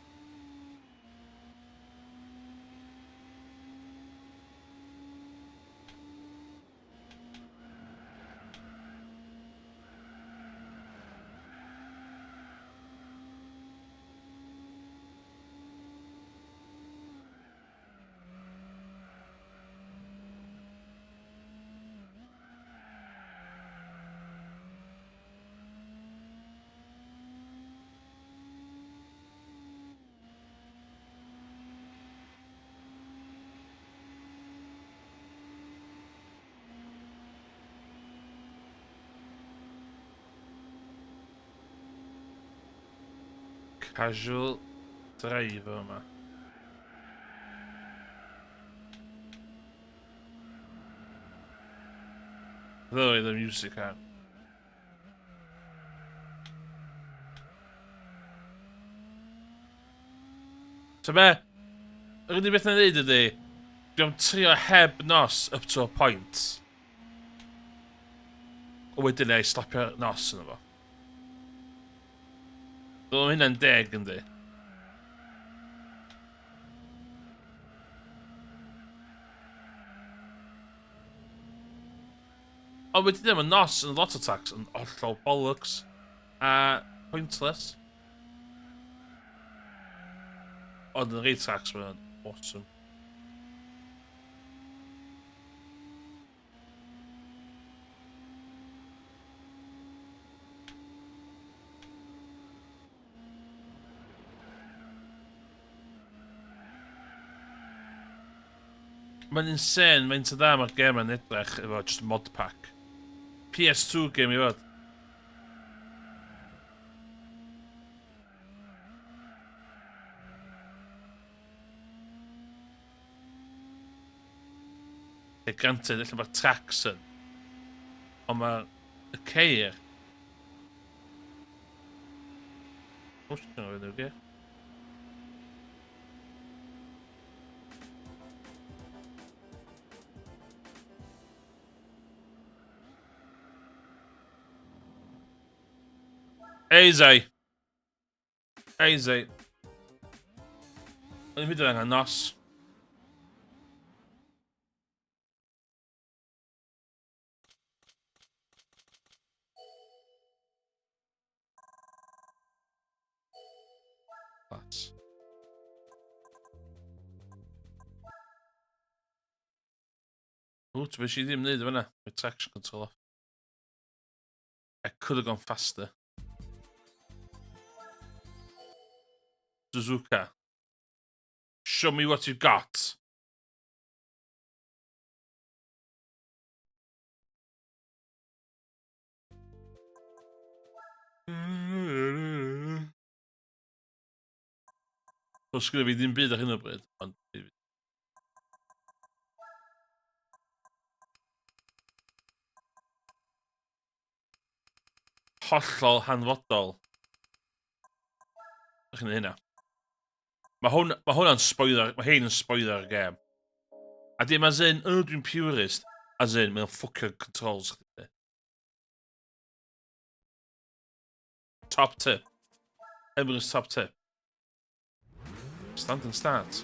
Speaker 1: Casual driver yma. Ddoe the music ar. So be, yr unig beth na'n neud ydy, dwi'n trio heb nos up to a point. O wedyn ei stopio nos yna fo. Dwi'n hynna'n deg yndi. O wedyn ddim yn nos yn lot o tax yn hollol bollocks a pointless. Ond yn reit tax mae'n awesome. Mae'n insane, mae'n ta da mae'r gem yn edrych efo just mod pack. PS2 game i fod. Granted, allan mae'r tracks yn. Ond mae'r ceir. O, sy'n gwneud nhw, ge? Easy. Easy. O'n i'n mynd angen nos. That's. Ooh, to be she ddim neud o fyna. My traction control off. I could have gone faster. Suzuka. Show me what you've got. Os gyda fi ddim byd ar hyn o bryd, ond... Hollol hanfodol. Ydych chi'n hynna. Mae hwnna'n spoiler, mae hyn yn spoiler y gêm. A dim as in, dwi'n purist. As in, mae'n ffwcio'r controls chdi. Top tip. Everyone's top tip. Stand and start.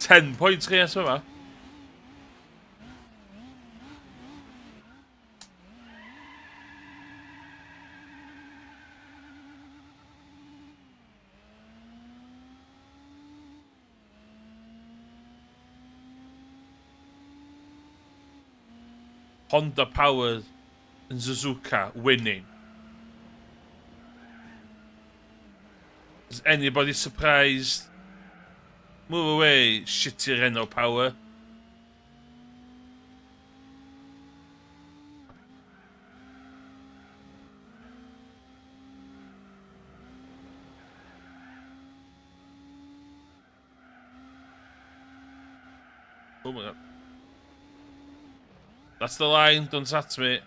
Speaker 1: 10 points chi es yma. Honda powered and Suzuka winning. Is anybody surprised? Move away, shitty Renault power. Oh my god. That's the line, don't at me.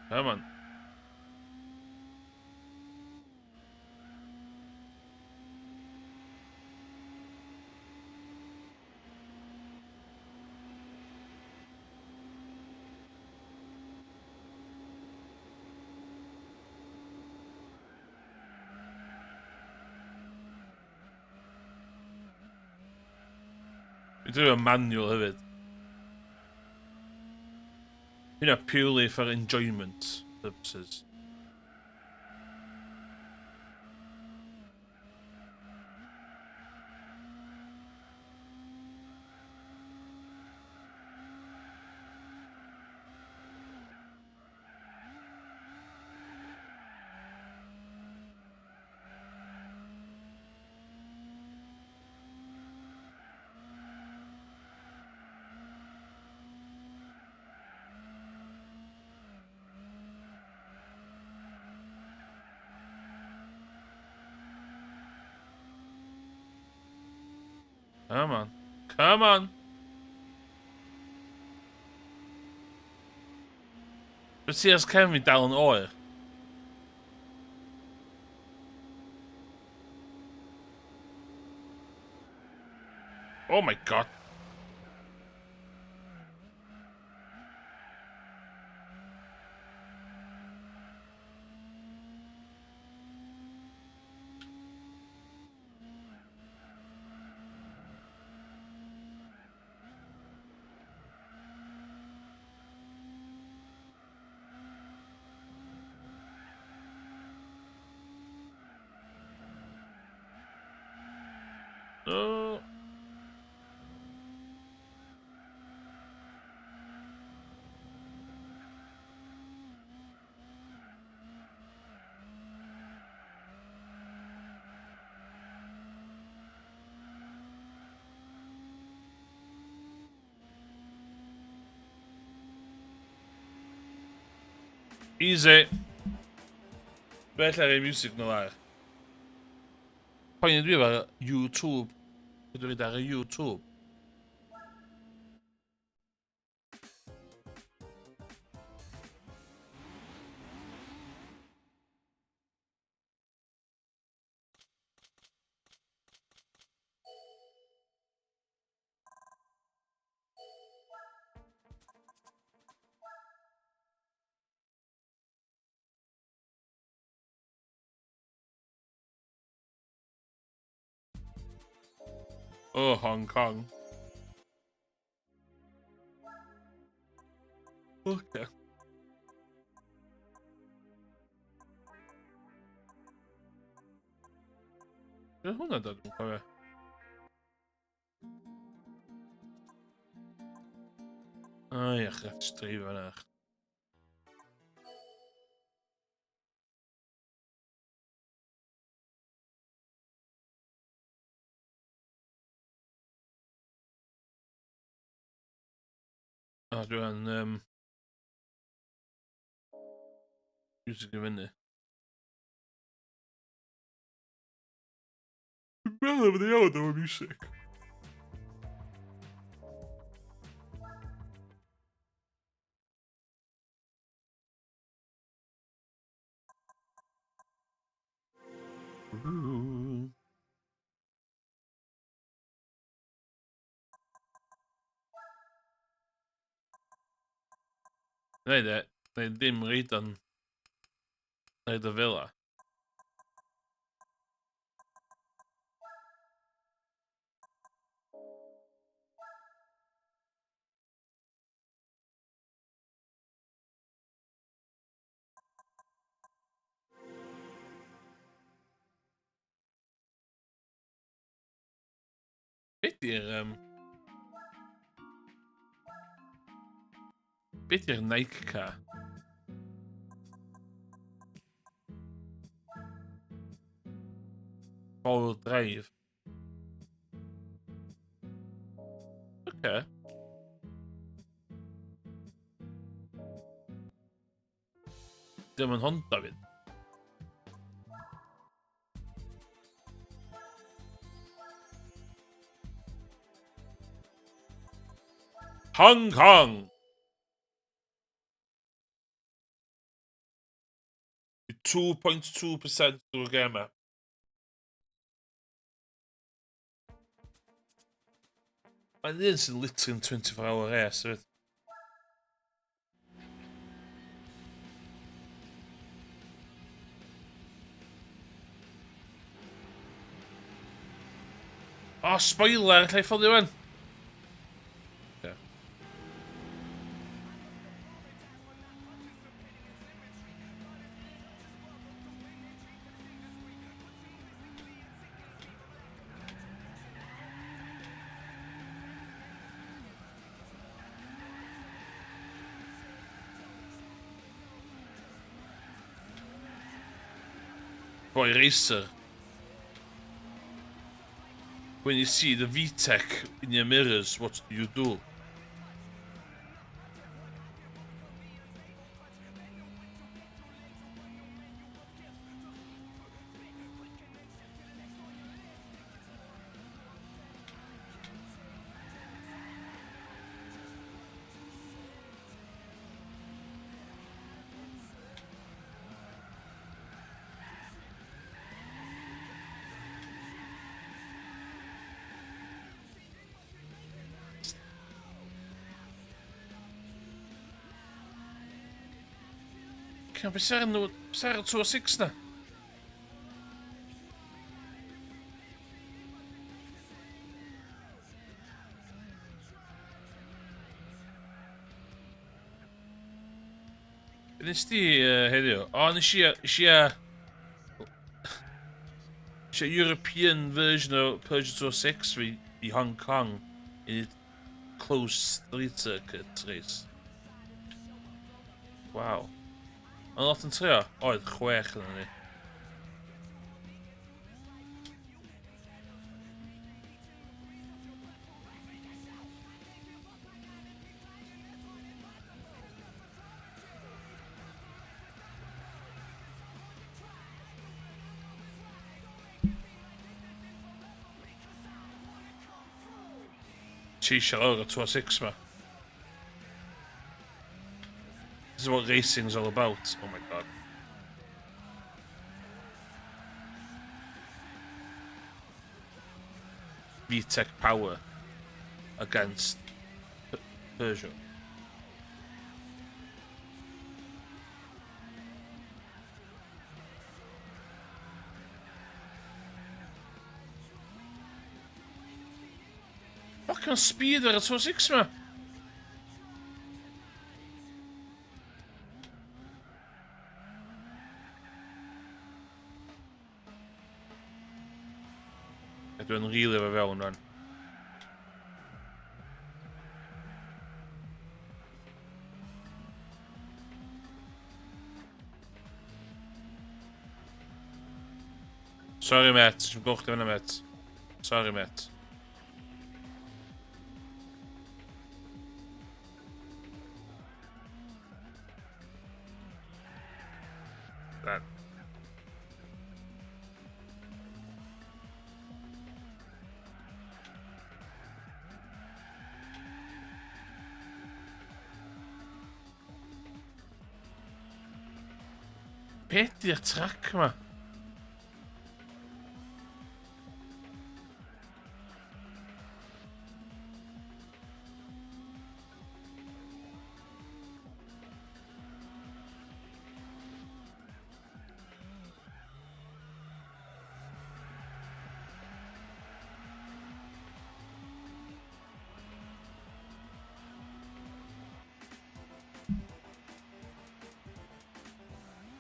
Speaker 1: Come on. We do a manual hefyd. You know, purely for enjoyment purposes. Come on. Come on. Let's see as Kevin dal yn oer. Oh my god. No. Easy. Bell ar ei music no ar. Poeni dwi efo YouTube. Ydw i ar y YouTube. Oh, Hong Kong. Okay. Be hwnna dod yn cofio? O ia, chach strif yna. O, dwi'n music i fyny. Dwi'n meddwl bod iawn am y music. Ooh. Nee, nee, dim reid dan naar de villa. Beter Nike car. All-wheel drive. Okay. Dim yn Honda fyd. Hong Kong! 2.2% drwy'r gêm e. Mae'n un sy'n literally yn 24-hour race, fyd. O, spoiler, lle i ffoddi wan? Okay. Boy racer. When you see the VTEC in your mirrors, what do you do? Fucking, beth sy'n nhw... Sy'n 206 na? Be nes di heddiw? O, nes i European version o Peugeot 206 i Hong Kong in closed street circuit race. Waw. Ond lot yn trio? Oedd, 6 yna ni. Cheesio lawr o 206 ma. This is what racing's all about. Oh my god. VTEC power against Peugeot. Fucking speed ar y 206 ma. Dwi'n rili efo fewn rwan. Sorry mate, dwi'n gwch chi fyna mate. Sorry mate. That. Beth di'r trac ma?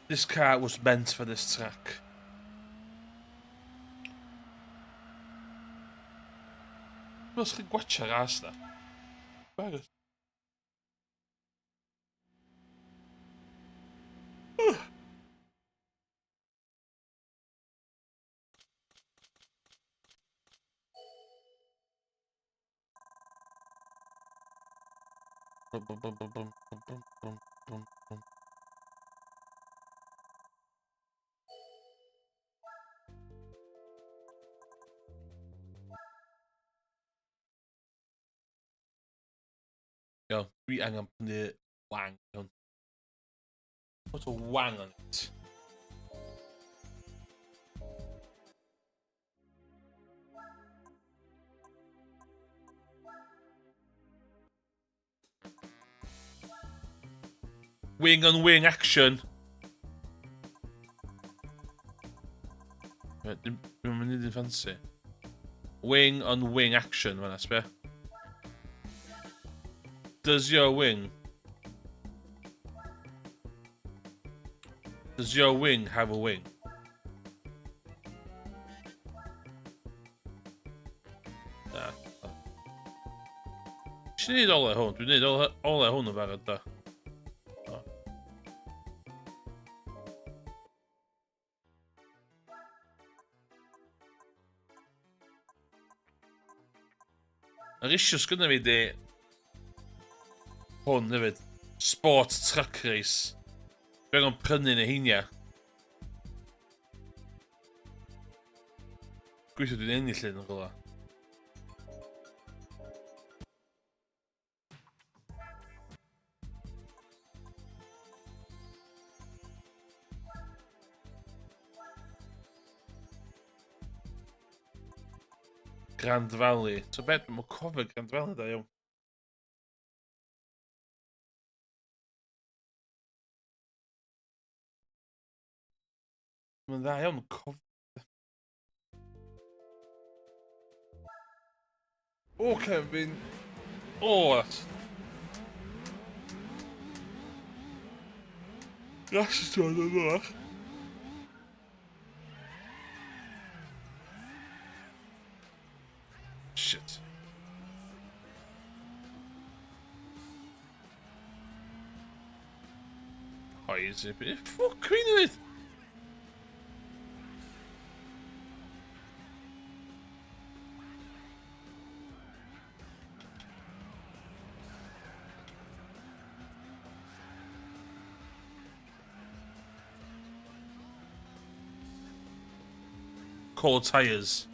Speaker 1: This car was meant for this track. Os chi'n gwachio'r as na? Barod. Yo, dwi angen prynu wang hwn. Put a wang on it. Wing on wing action. Dwi'n mynd i'n fancy. Wing on wing action, fan'na, sbio. Does your wing have a wing? Na. Nes i neud ole hwn? Dwi'n neud ole hwn yn barod da. Yr issue sgynna fi di hwn hefyd. Sport truck race. Dwi'n angen prynu yn y heinia. Gweithio dwi'n ennill yn gola. Grand Valley. So bet dwi'n cofio Grand Valley da iawn. Mae'n dda iawn cof... O, Kevin! O! Glas to yn yma. Shit. Why is it? Fuck, Queen of it! Cold tyres.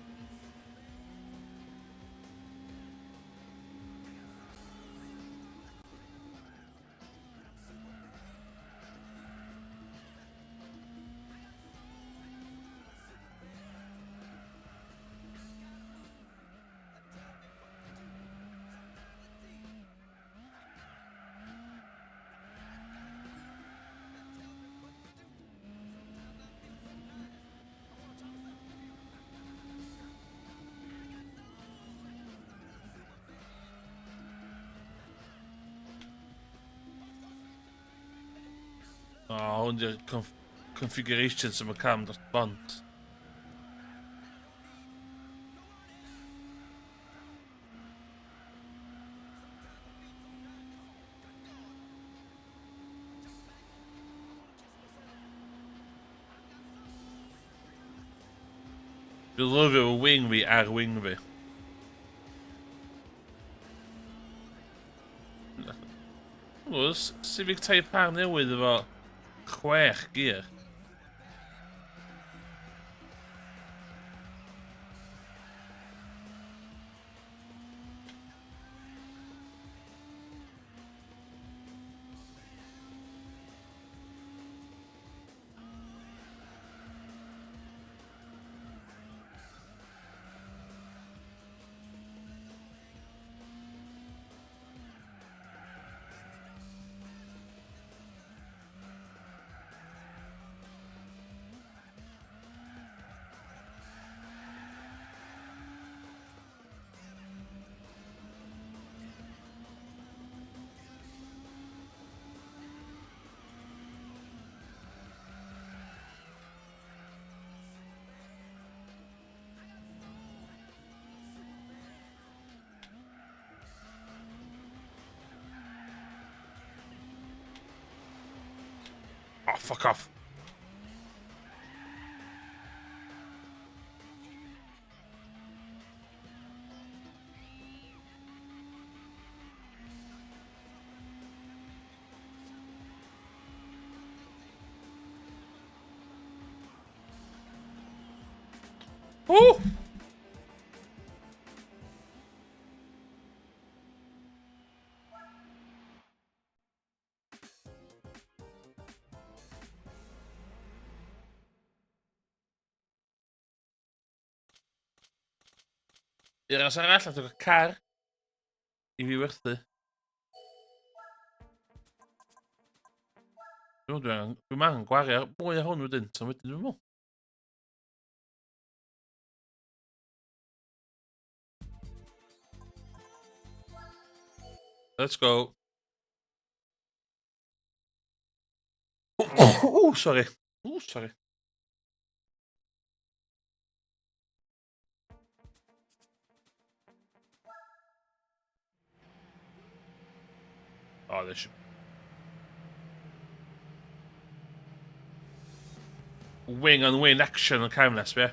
Speaker 1: O, hwn di'r configuration sy'n mae cam dros bont. Dwi'n lyfio y wing fi ar wing fi. Oes, Civic Type R newydd efo 6 gear. Oh, fuck off. Oh! I'r ras arall, a dwi'n car i fi werthu. Dwi'n angen gwario mwy o hwn wedyn, so wedyn dwi'n mwyn. Let's go. Oh, sorry. Oh, sorry. Oh, this should... Wing on wing action on camera, yeah.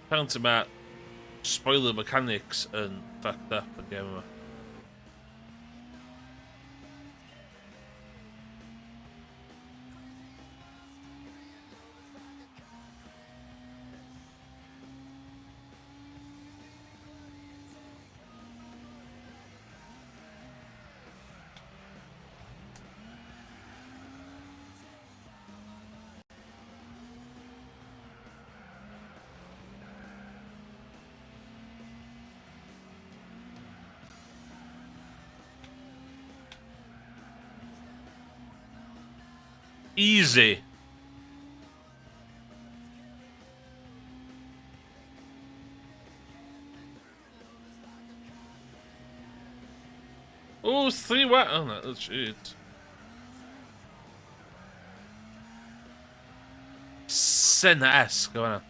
Speaker 1: Apparently mae spoiler mechanics yn fucked up yn game yma. Easy. Oh, 3-1. Oh, no, that's shit. Senna-esque, go on.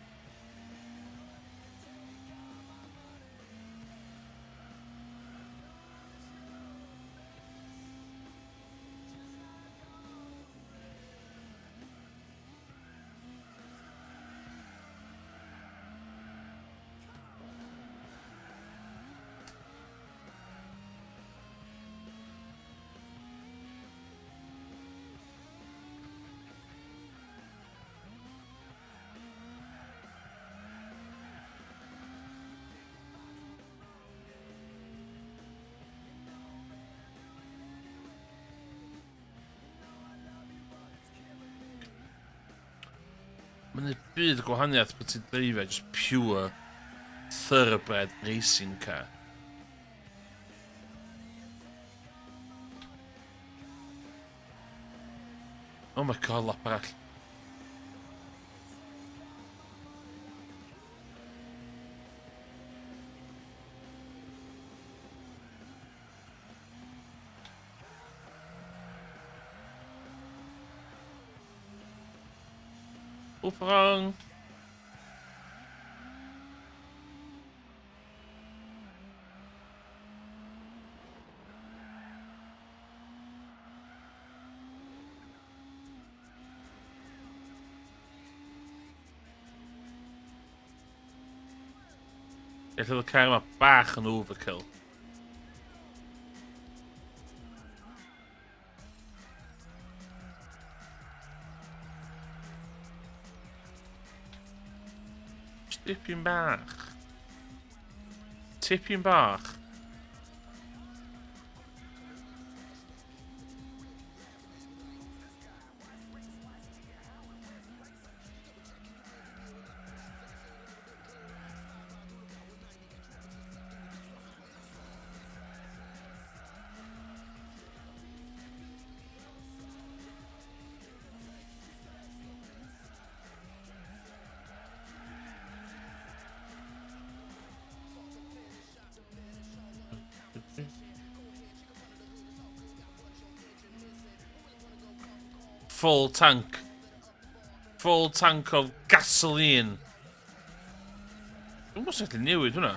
Speaker 1: Mae'n ei byd y gwahaniaeth bod ti'n dreifio just pure thoroughbred racing car. Oh my god, lap arall. Wrth wrong. Ella y car yma bach yn overkill. Tipyn bach. Tipyn bach. Full tank. Full tank of gasoline. Dwi'n gwybod sut newid hwnna.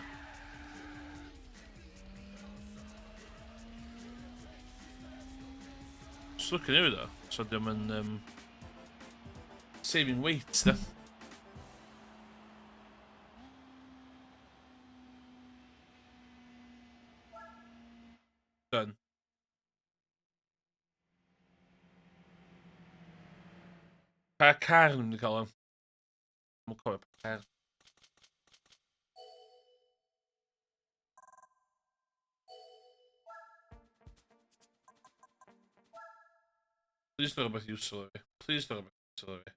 Speaker 1: Slwc yn newid o. So diolch yn saving weight da. Done. Pa car nhw'n mynd i cael o'n? Mae'n cofio pa car. Please don't rhywbeth useful o fi. Please don't rhywbeth useful o fi.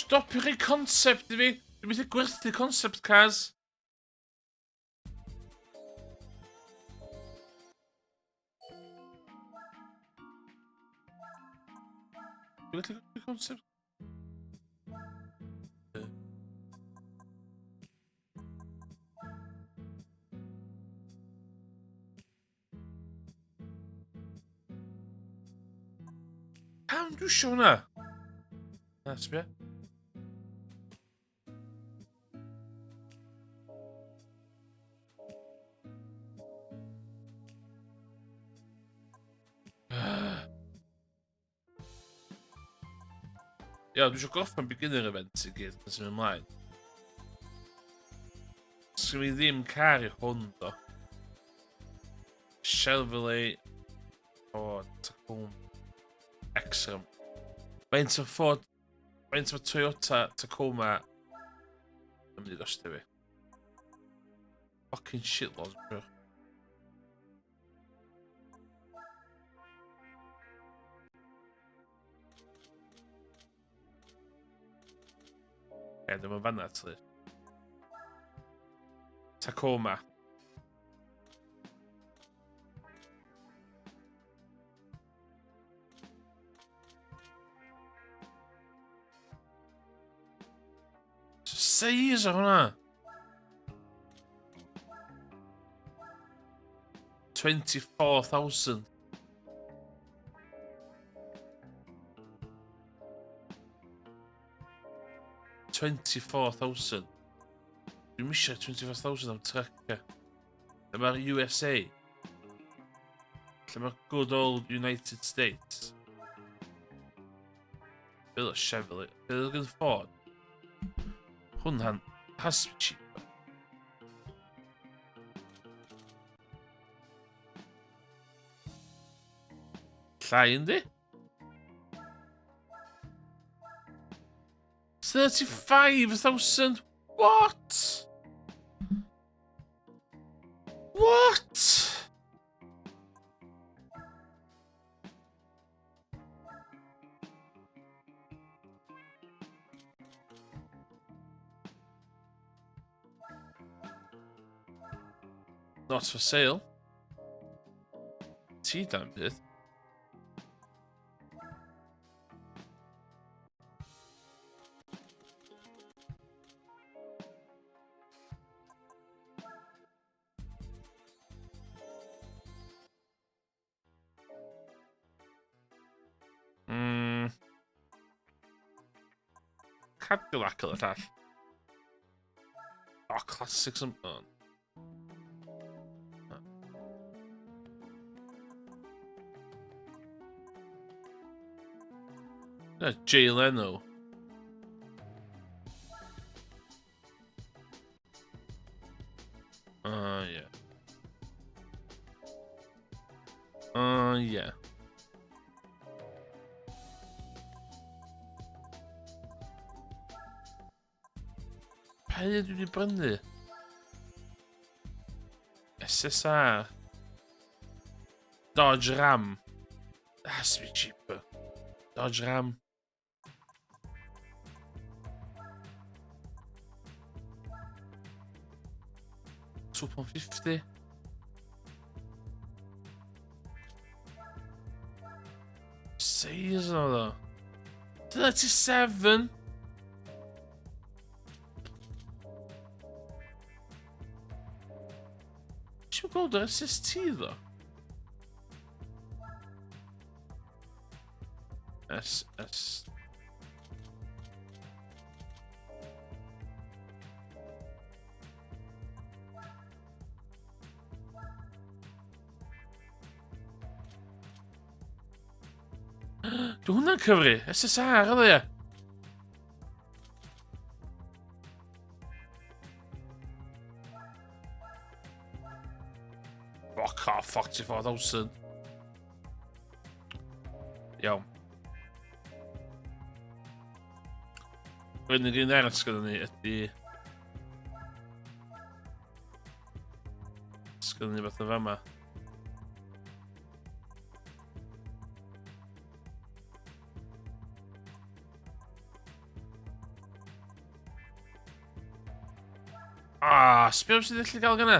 Speaker 1: Stopiwch chi concept i fi. Dwi'n mynd i gwerthu concept cars. Dwi'n gallu gwerthu concept. Pam dwi'n siw hwnna? Na, sbio. Ia, dwi eisiau gorffen beginner event i gyd, nes ymwneud ymlaen. Sgyn i ddim car i hwn, do. Chevrolet Ford Tacoma X-Ram. Faint o Ford... Faint o Toyota Tacoma yn mynd i ddostio fi. Fucking shitloads, bro. Ie, dyma fanna, actually. Tacoma. Seis o hwnna. 24,000. $24,000. Dwi'n eisiau 24,000 am trecia. Lle mae'r USA. Lle mae'r good old United States. Bill o Chevrolet. Bill o Ford. Hwnna'n has to be cheaper. Llai yndi? 35,000. What? What? Not for sale. Ti dan byd. Cadillac o llall. Oh, classics yn... Oh. Jay Leno. Yeah. Yeah. Pa dwi wedi brynu? SSR. Dodge Ram. That has to be cheaper. Dodge Ram. £2.50. Seis o ddo. 37. Ti'n gweld yr SST ddo? SS. Dwi'n hwnna'n cyfri. SSR oedd e. Fuck off, 44,000. Iawn. Yr unig un arall sgynnon ni ydy... Sgynnon ni fath o fama. Sbio sydd allu gael gyna?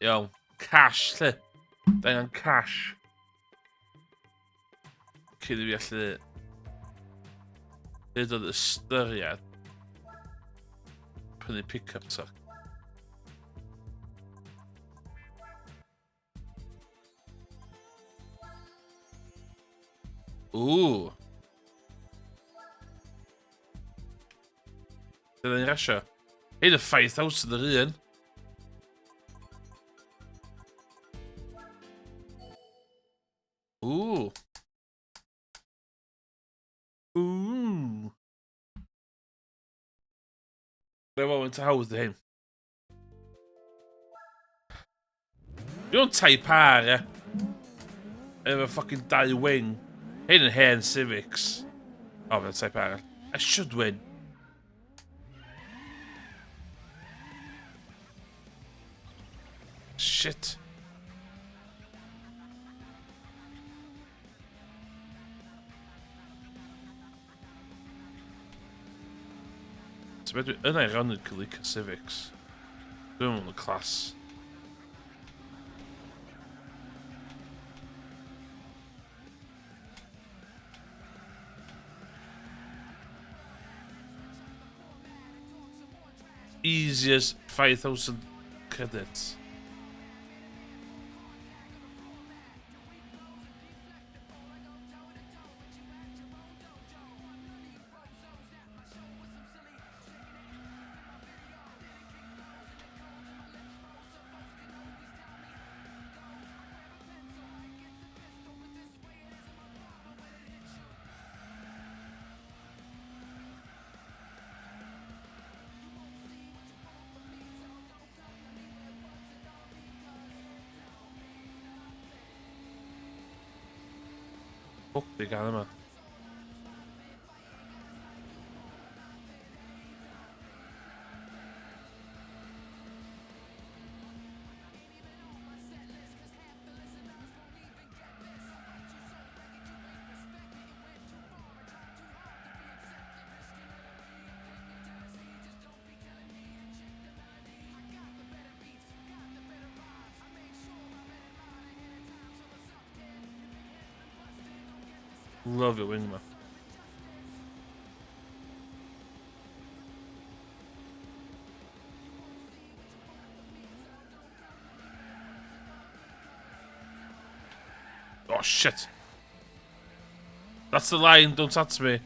Speaker 1: Iawn, cash lle. Da angen cash. Cyd i fi allu... Dyd oedd ystyried. Prynu pick-up truck. Ooh. Dydyn ni'n rasio. Hyn y 5,000 yr un. Ooh. Ooh. Dwi'n mynd hawdd dy hyn. Dwi'n Type R, ie. Efo fucking 2 wing. Hyn yn hen Civics. Oh, mae'n Type R. I should win. Shit. So bedwi unironically civics. Dwi'n mewn y class. Easy as 5,000 credits. Fuck the gamma. Love it, Wingman. Oh shit. That's the line, don't touch me.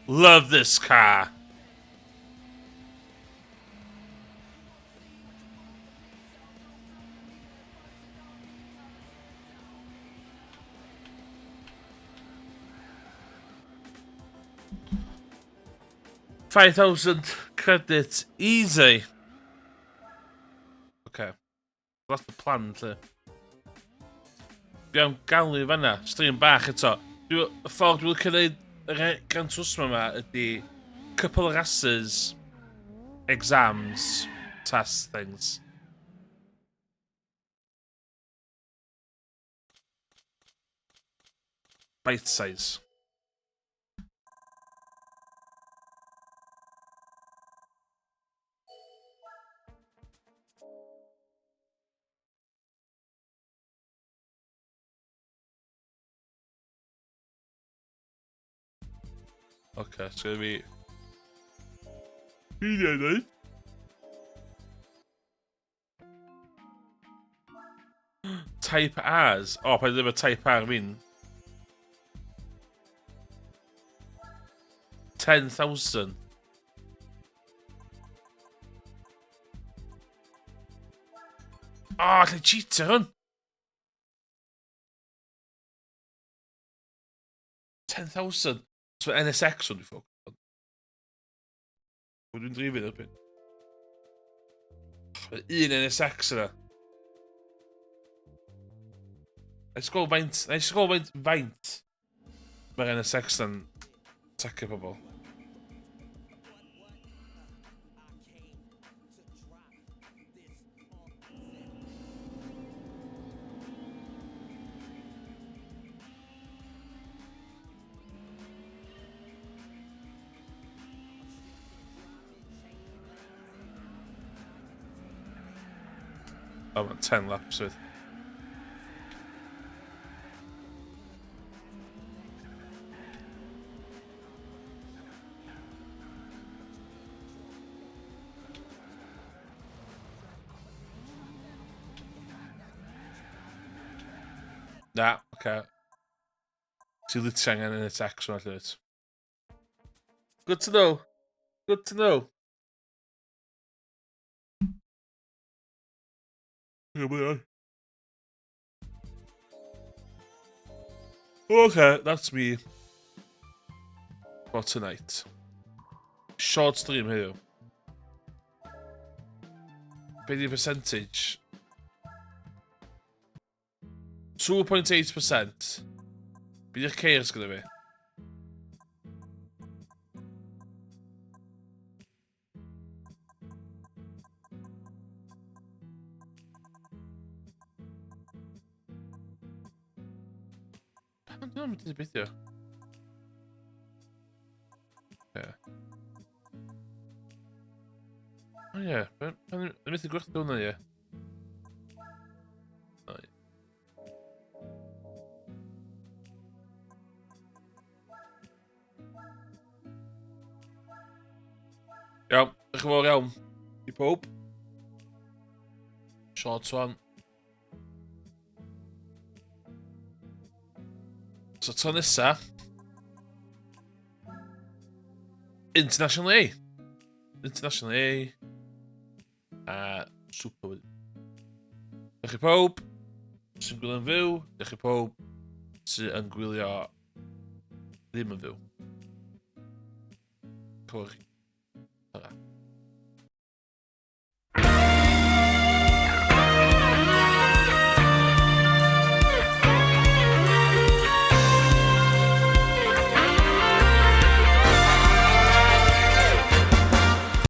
Speaker 1: Love this car. $5,000 credits easy. Okay. That's the plan, lle. Dwi am galw fanna, stream bach eto. Y ffordd dwi'n cynnig y Gran Turismo yma ydy couple of races, exams, test things. Bite size. Okay, it's gonna be really Type as. Oh, paid ddim y Type R fi'n. 10,000. Oh, lle cheater hwn. 10,000. So NSX hwn, dwi'n ffog. Dwi'n drifyn erbyn. Un NSX yna. Nes gweld faint mae'r NSX yn tacio pobl. Oh, 10 laps with. Na, okay. Ti literally angen yn y text yma, llwyd. Good to know. Good to know. Okay, that's me. For tonight. Short stream here. Be di percentage? 2.8%. Be di'r ceirs gyda fi? Pam dwi'n mynd i beidio? Ie. O ie, dwi'n mynd i gwrdd hwnna ie. O ie. Iawn, diolch yn fawr iawn i pob. Short one. So to nesa. International A. International A. A super. Diolch i pob sy'n gwylio yn fyw. Diolch i pob sy'n gwylio ddim yn fyw. Cwrdd.